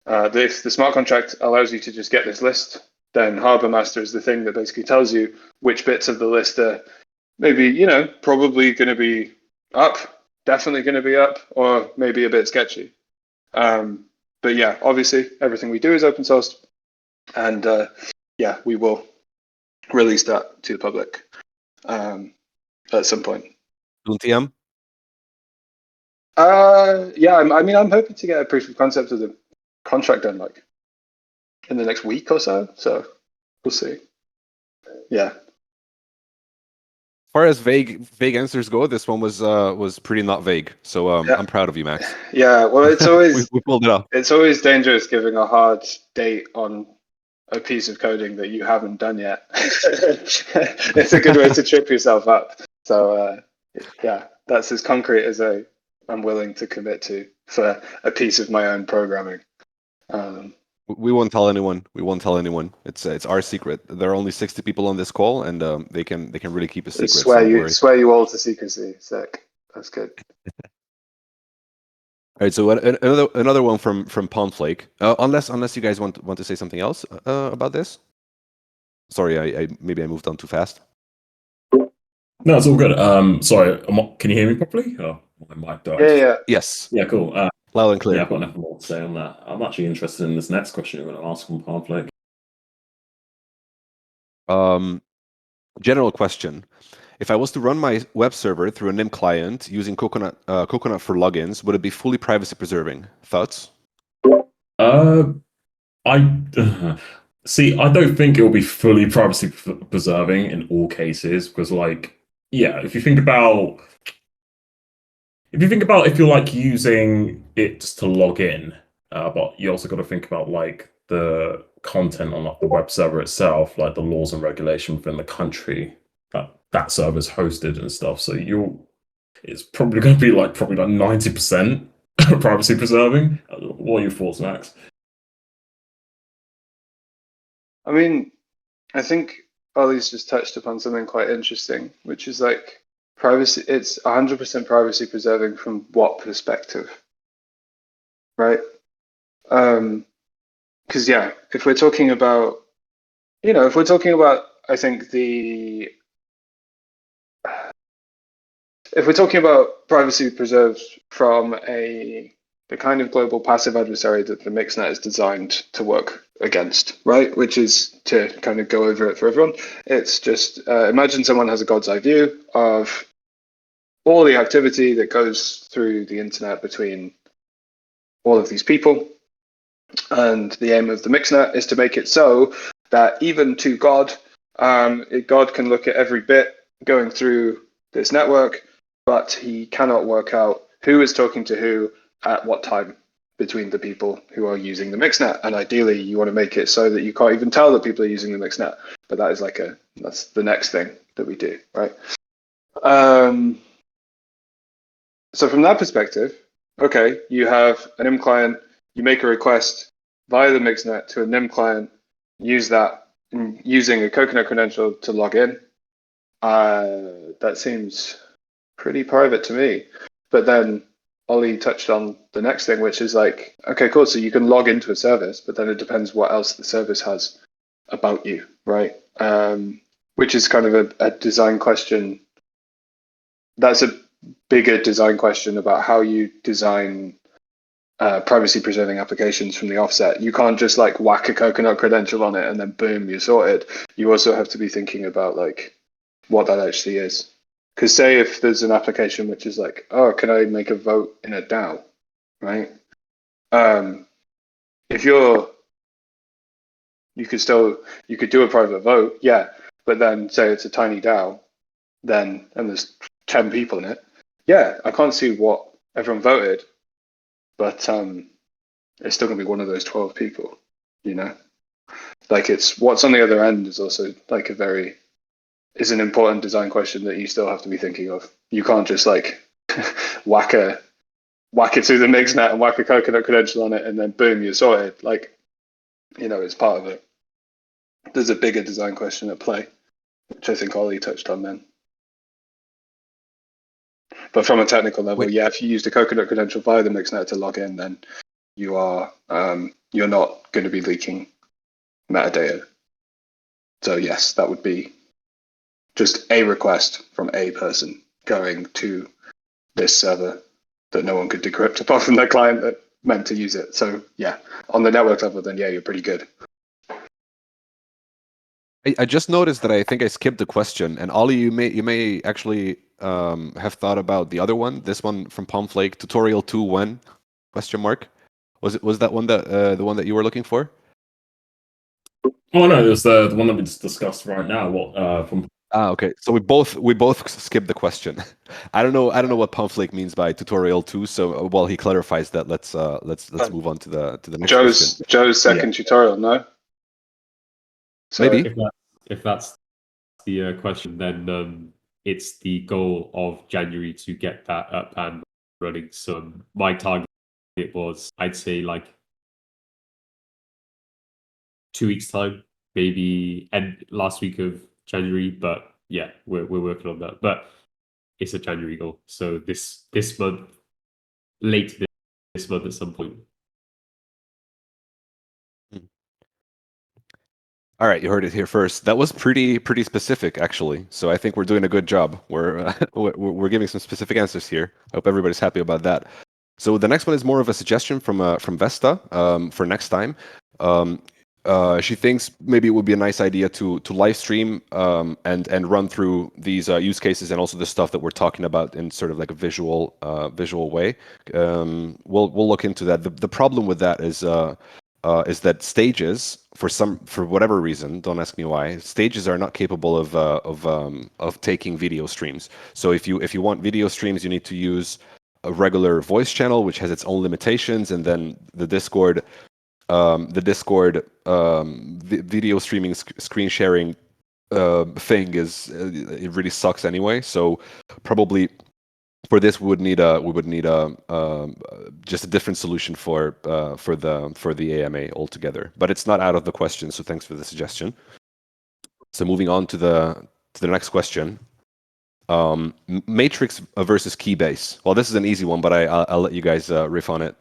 if the smart contract allows you to just get this list, then Harbor Master is the thing that basically tells you which bits of the list are maybe, probably going to be up, definitely going to be up, or maybe a bit sketchy. But yeah, obviously everything we do is open sourced, and we will release that to the public at some point. TM? I'm hoping to get a proof of concept of the contract done like in the next week or so. So we'll see. Yeah. As far as vague answers go, this one was pretty not vague. So I'm proud of you, Max. Yeah, well, it's always we pulled it off. It's always dangerous giving a hard date on a piece of coding that you haven't done yet. It's a good way to trip yourself up. So that's as concrete as I'm willing to commit to for a piece of my own programming. We won't tell anyone. It's our secret. There are only 60 people on this call, and they can really keep a secret. Swear you all to secrecy. Sick. That's good. All right. So another one from Pondflake. Unless you guys want to say something else about this. Sorry, I maybe I moved on too fast. No, it's all good. Sorry, can you hear me properly? Oh, my mic died. Yeah. Yes. Yeah, cool. Loud and clear. Yeah, I've got nothing more to say on that. I'm actually interested in this next question you're going to ask from Pondflake. General question. If I was to run my web server through a Nym client using Coconut for logins, would it be fully privacy preserving? Thoughts? I see. I don't think it will be fully privacy preserving in all cases because, if you think about if you're like using it to log in, but you also got to think about like the content on like the web server itself, like the laws and regulation within the country that server is hosted and stuff. So it's probably going to be like 90% privacy preserving. What are your thoughts, Max? I mean, I think Ollie's just touched upon something quite interesting, which is like privacy. It's 100% privacy preserving from what perspective, right? Because yeah, if we're talking about, I think if we're talking about privacy preserved from the kind of global passive adversary that the mixnet is designed to work against, right? Which is, to kind of go over it for everyone, it's just imagine someone has a god's eye view of all the activity that goes through the internet between all of these people. And the aim of the mixnet is to make it so that even to God, God can look at every bit going through this network, but he cannot work out who is talking to who at what time between the people who are using the mixnet. And ideally, you want to make it so that you can't even tell that people are using the mixnet. But that is that's the next thing that we do, right? So from that perspective, okay, you have a Nym client, you make a request via the mixnet to a Nym client, use that using a coconut credential to log in. That seems pretty private to me. But then Ollie touched on the next thing, which is like, okay, cool. So you can log into a service, but then it depends what else the service has about you, right? Which is kind of a design question. That's a bigger design question about how you design privacy preserving applications from the offset. You can't just like whack a coconut credential on it and then boom, you're sorted. You also have to be thinking about like what that actually is. Because say if there's an application which is like, oh, can I make a vote in a DAO, right? If you could do a private vote, yeah, but then say it's a tiny DAO, and there's 10 people in it, yeah, I can't see what everyone voted, but it's still gonna be one of those 12 people, you know? Like it's what's on the other end is also like is an important design question that you still have to be thinking of. You can't just like whack it through the mixnet and whack a coconut credential on it and then boom, you're sorted. Like, it's part of it. There's a bigger design question at play, which I think Ollie touched on then. But from a technical level, yeah, if you used a coconut credential via the mixnet to log in, then you are you're not going to be leaking metadata. So yes, that would be just a request from a person going to this server that no one could decrypt apart from their client that meant to use it. So yeah, on the network level, then yeah, you're pretty good. I just noticed that I think I skipped the question, and Ollie, you may actually have thought about the other one. This one from Pomflake, tutorial 2 when? Question mark. Was that one the one that you were looking for? Oh no, it was the one that we just discussed right now. What from? Okay. So we both skipped the question. I don't know what Pomflake means by tutorial 2. So while he clarifies that, let's move on to the next question. Joe's second tutorial, no? So maybe if that's the question, then it's the goal of January to get that up and running. So my target was, I'd say, like 2 weeks time, maybe end last week of January. But yeah, we're working on that. But it's a January goal, so this month, late this month at some point. All right, you heard it here first. That was pretty specific, actually. So I think we're doing a good job. We're giving some specific answers here. I hope everybody's happy about that. So the next one is more of a suggestion from Vesta for next time. She thinks maybe it would be a nice idea to live stream and run through these use cases and also the stuff that we're talking about in sort of like a visual way. We'll look into that. The problem with that is that stages, for whatever reason, don't ask me why, stages are not capable of taking video streams. So if you want video streams, you need to use a regular voice channel, which has its own limitations, and then the Discord video streaming screen sharing thing it really sucks anyway. So probably for this we would need just a different solution for the AMA altogether. But it's not out of the question. So thanks for the suggestion. So moving on to the next question. Matrix versus Keybase. Well, this is an easy one, but I'll let you guys riff on it.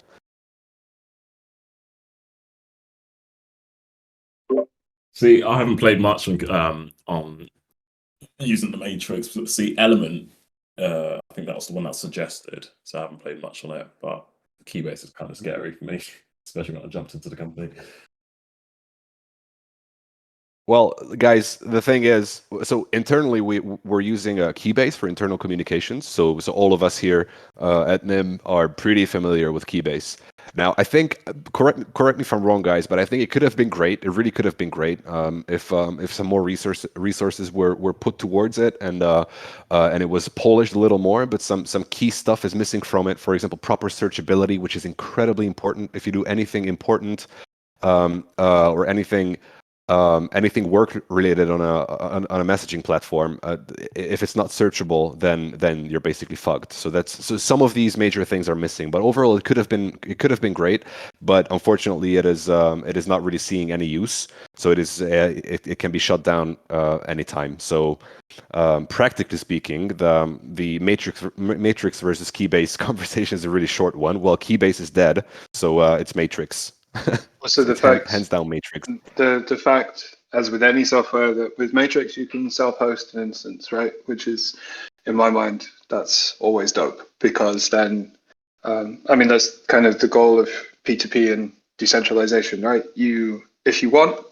See, I haven't played much on using the Matrix. But see, Element, I think that was the one that's suggested. So I haven't played much on it, but Keybase is kind of scary for me, especially when I jumped into the company. Well, guys, the thing is, so internally we're using Keybase for internal communications. So all of us here at Nym are pretty familiar with Keybase. Now, I think correct me if I'm wrong, guys, but I think it could have been great. It really could have been great if some more resources were put towards it and it was polished a little more. But some key stuff is missing from it. For example, proper searchability, which is incredibly important if you do anything important or anything work related on a messaging platform. If it's not searchable, then you're basically fucked. So some of these major things are missing. But overall, it could have been great. But unfortunately, it is not really seeing any use. So it can be shut down anytime. So practically speaking, the Matrix versus Keybase conversation is a really short one. Well, Keybase is dead, so it's Matrix. Also, the it's fact, hands down Matrix. the fact, as with any software, that with Matrix you can self-host an instance, right? Which is, in my mind, that's always dope because then, I mean, that's kind of the goal of P2P and decentralization, right? If you want,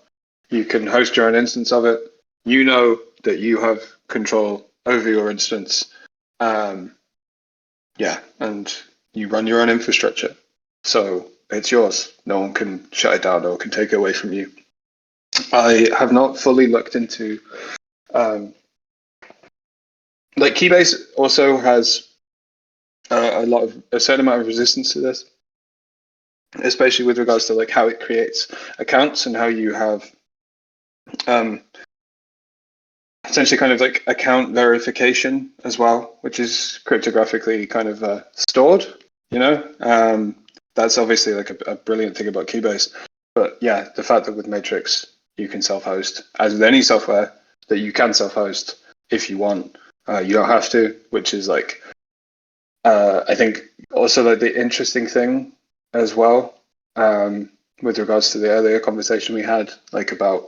you can host your own instance of it. You know that you have control over your instance. Yeah, and you run your own infrastructure. So it's yours. No one can shut it down or can take it away from you. I have not fully looked into like Keybase also has a certain amount of resistance to this, especially with regards to like how it creates accounts and how you have essentially kind of like account verification as well, which is cryptographically kind of stored, you know. That's obviously like a brilliant thing about Keybase. But yeah, the fact that with Matrix you can self-host, as with any software, that you can self-host if you want. You don't have to, which is like, I think also like the interesting thing as well, with regards to the earlier conversation we had, like about,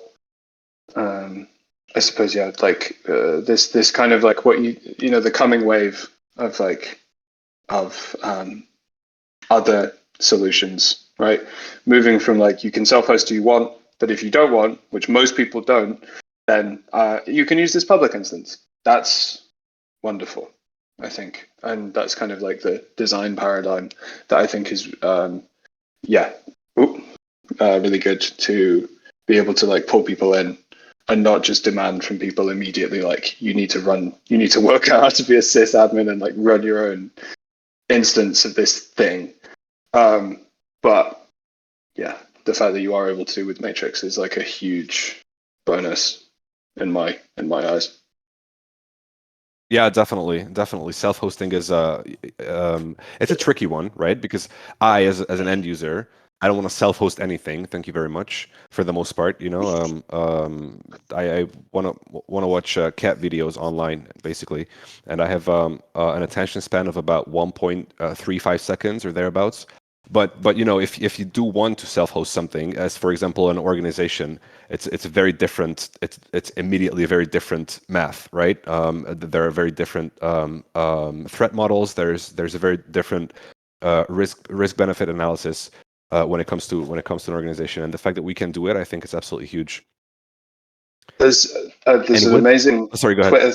I suppose, yeah, like this kind of like what you know, the coming wave of like of other solutions, right? Moving from like you can self-host if you want, but if you don't want, which most people don't, then you can use this public instance. That's wonderful, I think, and that's kind of like the design paradigm that I think is really good to be able to like pull people in and not just demand from people immediately like you need to work out how to be a sysadmin and like run your own instance of this thing. But yeah, the fact that you are able to with Matrix is like a huge bonus in my eyes. Yeah, definitely. Self-hosting is it's a tricky one, right? Because I, as an end user, I don't want to self-host anything. Thank you very much. For the most part, you know, I want to watch cat videos online, basically, and I have an attention span of about 1.35 seconds or thereabouts. But you know, if you do want to self-host something, as for example an organization, it's a very different. It's immediately a very different math, right? There are very different threat models. There's a very different risk benefit analysis when it comes to an organization, and the fact that we can do it, I think, is absolutely huge. There's an amazing sorry, go ahead. Twitter.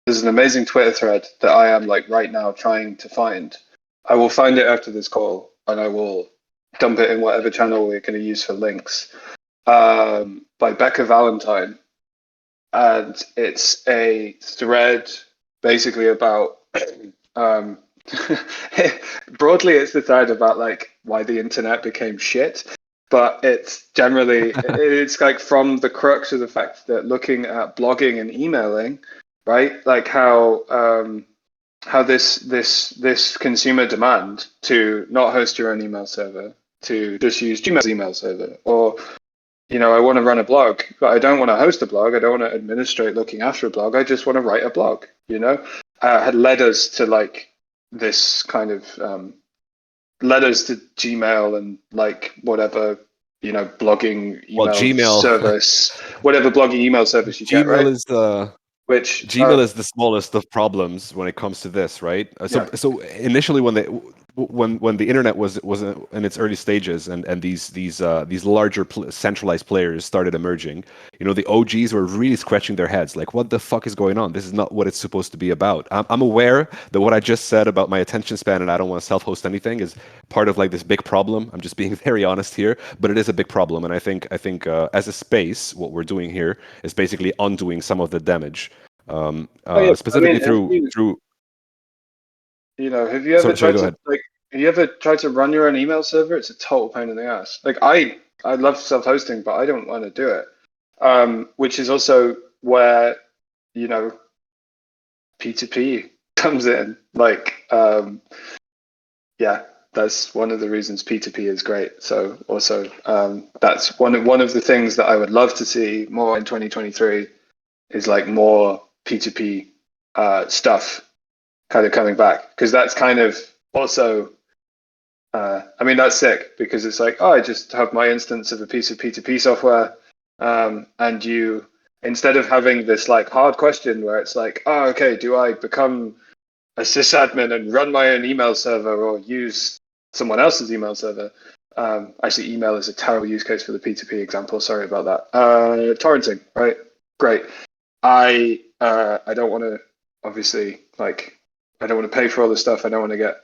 There's an amazing Twitter thread that I am like right now trying to find. I will find it after this call, and I will dump it in whatever channel we're going to use for links. By Becca Valentine, and it's a thread basically about. Broadly, it's the thread about like why the internet became shit, but it's generally it's like from the crux of the fact that looking at blogging and emailing, right? Like how this consumer demand to not host your own email server, to just use Gmail's email server, or I want to run a blog, but I don't want to host a blog. I don't want to administrate looking after a blog. I just want to write a blog, had led us to like this kind of led us to Gmail and like whatever, blogging Well, email Gmail service, whatever blogging email service you get, Gmail right? is the Which Gmail is the smallest of problems when it comes to this, right? So initially when the internet was in its early stages and these larger centralized players started emerging, the OGs were really scratching their heads like, what the fuck is going on? This is not what it's supposed to be about. I'm aware that what I just said about my attention span and I don't want to self-host anything is part of like this big problem. I'm just being very honest here, but it is a big problem, and I think as a space, what we're doing here is basically undoing some of the damage. Specifically through. Have you ever Sorry, tried go to ahead. have you ever tried to run your own email server? It's a total pain in the ass. Like I love self-hosting, but I don't want to do it. Which is also where P2P comes in. Like that's one of the reasons P2P is great. So also that's one of the things that I would love to see more in 2023 is like more P2P stuff kind of coming back, because that's kind of also that's sick, because it's like, I just have my instance of a piece of P2P software, and you, instead of having this like hard question where it's like, okay, do I become a sysadmin and run my own email server or use someone else's email server? Actually, email is a terrible use case for the P2P example, sorry about that. Torrenting, right? Great. I don't want to, obviously, like, I don't want to pay for all this stuff. I don't want to get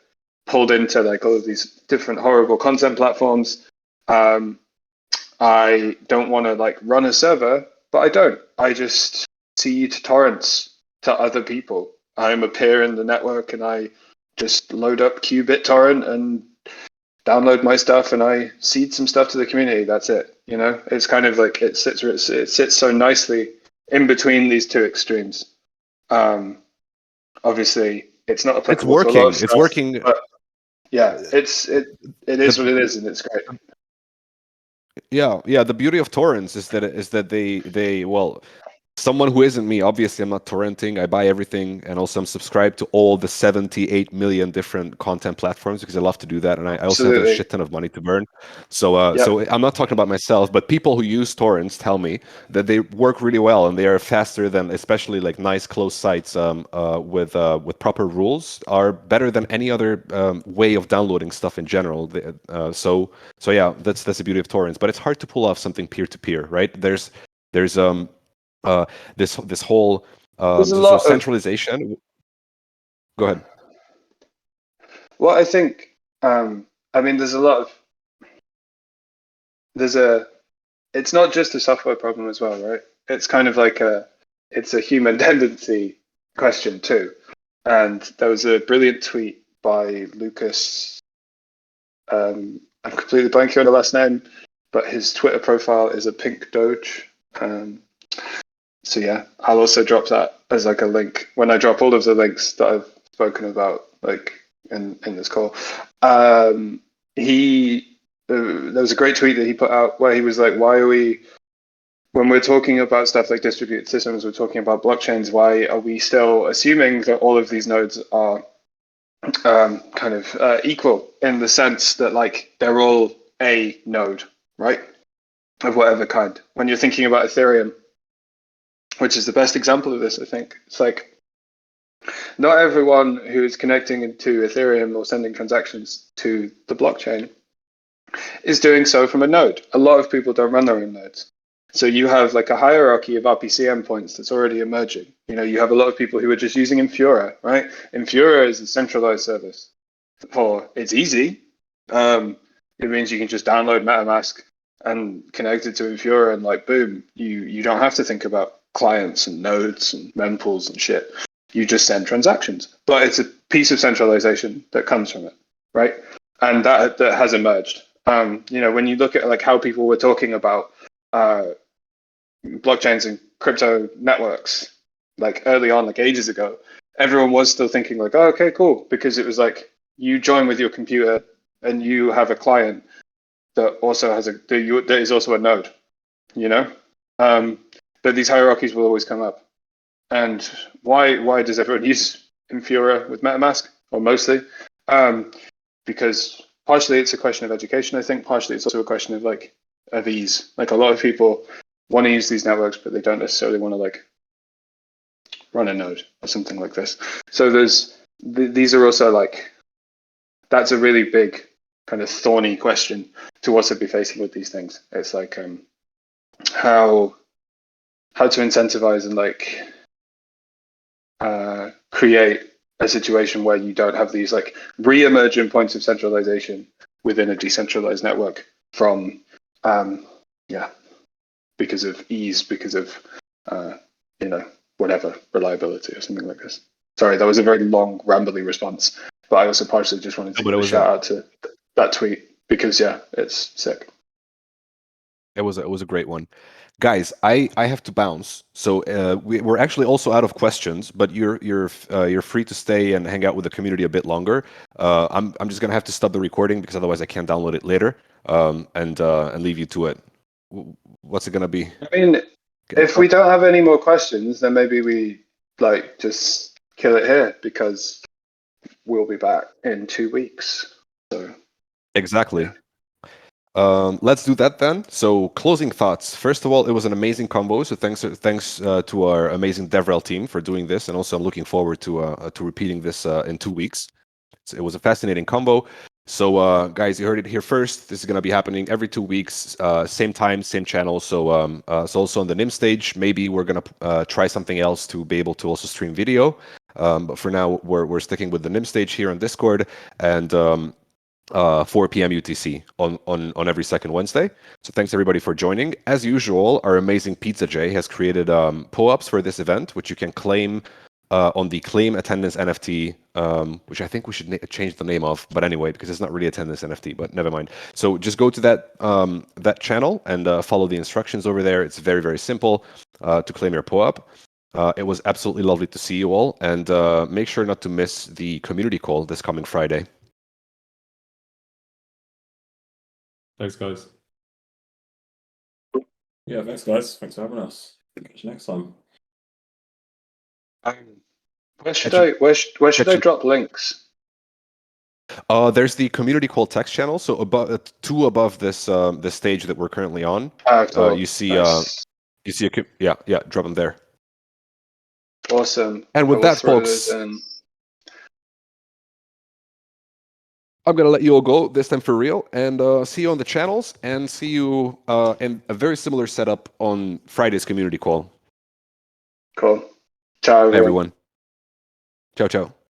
pulled into like all of these different horrible content platforms. I don't want to like run a server, but I don't. I just seed torrents to other people. I'm a peer in the network, and I just load up Qubit torrent and download my stuff, and I seed some stuff to the community. That's it. It's kind of like it sits so nicely in between these two extremes. Obviously, it's not applicable to a lot of stuff. It's working. But yeah, it is what it is, and it's great. Yeah. The beauty of torrents is that they someone who isn't me, obviously I'm not torrenting. I buy everything, and also I'm subscribed to all the 78 million different content platforms because I love to do that, and I also have a shit ton of money to burn. So so I'm not talking about myself, but people who use torrents tell me that they work really well and they are faster than, especially like nice closed sites with proper rules, are better than any other way of downloading stuff in general. So yeah, that's the beauty of torrents, but it's hard to pull off something peer to peer, right? There's this whole centralization. Go ahead. Well, I think it's not just a software problem as well, right? It's kind of like it's a human tendency question too. And there was a brilliant tweet by Lucas. I'm completely blanking on the last name, but his Twitter profile is a pink doge. So yeah, I'll also drop that as like a link when I drop all of the links that I've spoken about, like in this call. There was a great tweet that he put out where he was like, why are we, when we're talking about stuff like distributed systems, we're talking about blockchains, why are we still assuming that all of these nodes are kind of equal, in the sense that like they're all a node, right? Of whatever kind. When you're thinking about Ethereum, which is the best example of this, I think. It's like, not everyone who is connecting into Ethereum or sending transactions to the blockchain is doing so from a node. A lot of people don't run their own nodes. So you have like a hierarchy of RPC endpoints that's already emerging. You have a lot of people who are just using Infura, right? Infura is a centralized service. It's easy. It means you can just download MetaMask and connect it to Infura, and like, boom, you don't have to think about clients and nodes and mempools and shit. You just send transactions, but it's a piece of centralization that comes from it, right? And that has emerged. When you look at like how people were talking about blockchains and crypto networks, like early on, like ages ago, everyone was still thinking like, oh, okay, cool, because it was like you join with your computer and you have a client that also has that is also a node, you know. But these hierarchies will always come up. And why does everyone use Infura with MetaMask, or mostly? Because partially it's a question of education, I think. Partially it's also a question of ease. Like, a lot of people want to use these networks, but they don't necessarily want to run a node or something like this. So these are also that's a really big kind of thorny question to also be facing with these things. It's how to incentivize and create a situation where you don't have these re-emergent points of centralization within a decentralized network from because of ease, because of whatever, reliability or something like this. Sorry, that was a very long, rambly response, but I also partially just wanted to give a shout out to that tweet because it's sick. It was a great one. Guys, I have to bounce, so we're actually also out of questions. But you're free to stay and hang out with the community a bit longer. I'm just gonna have to stop the recording because otherwise I can't download it later. And leave you to it. What's it gonna be? I mean, if we don't have any more questions, then maybe we just kill it here because we'll be back in 2 weeks. So Exactly. Let's do that then. So, closing thoughts. First of all, it was an amazing combo. So thanks to our amazing DevRel team for doing this, and also I'm looking forward to repeating this in 2 weeks. It was a fascinating combo. So, guys, you heard it here first. This is going to be happening every 2 weeks, same time, same channel. So, also on the Nym stage, maybe we're going to try something else to be able to also stream video. But for now, we're sticking with the Nym stage here on Discord, and 4 p.m. UTC on every second Wednesday. So thanks everybody for joining. As usual, our amazing Pizza J has created PO-ups for this event, which you can claim on the Claim Attendance NFT, which I think we should change the name of. But anyway, because it's not really attendance NFT, but never mind. So just go to that channel and follow the instructions over there. It's very, very simple to claim your PO-up. It was absolutely lovely to see you all, and make sure not to miss the community call this coming Friday. Thanks, guys. Yeah, thanks, guys. Thanks for having us. Catch you next time. Where should I drop links? There's the community call text channel. So above above this this stage that we're currently on, Cool. you see Nice. drop them there. Awesome. And with that, folks, I'm gonna let you all go this time for real, and see you on the channels, and see you in a very similar setup on Friday's community call. Cool. Ciao, Bye, everyone. Ciao, ciao.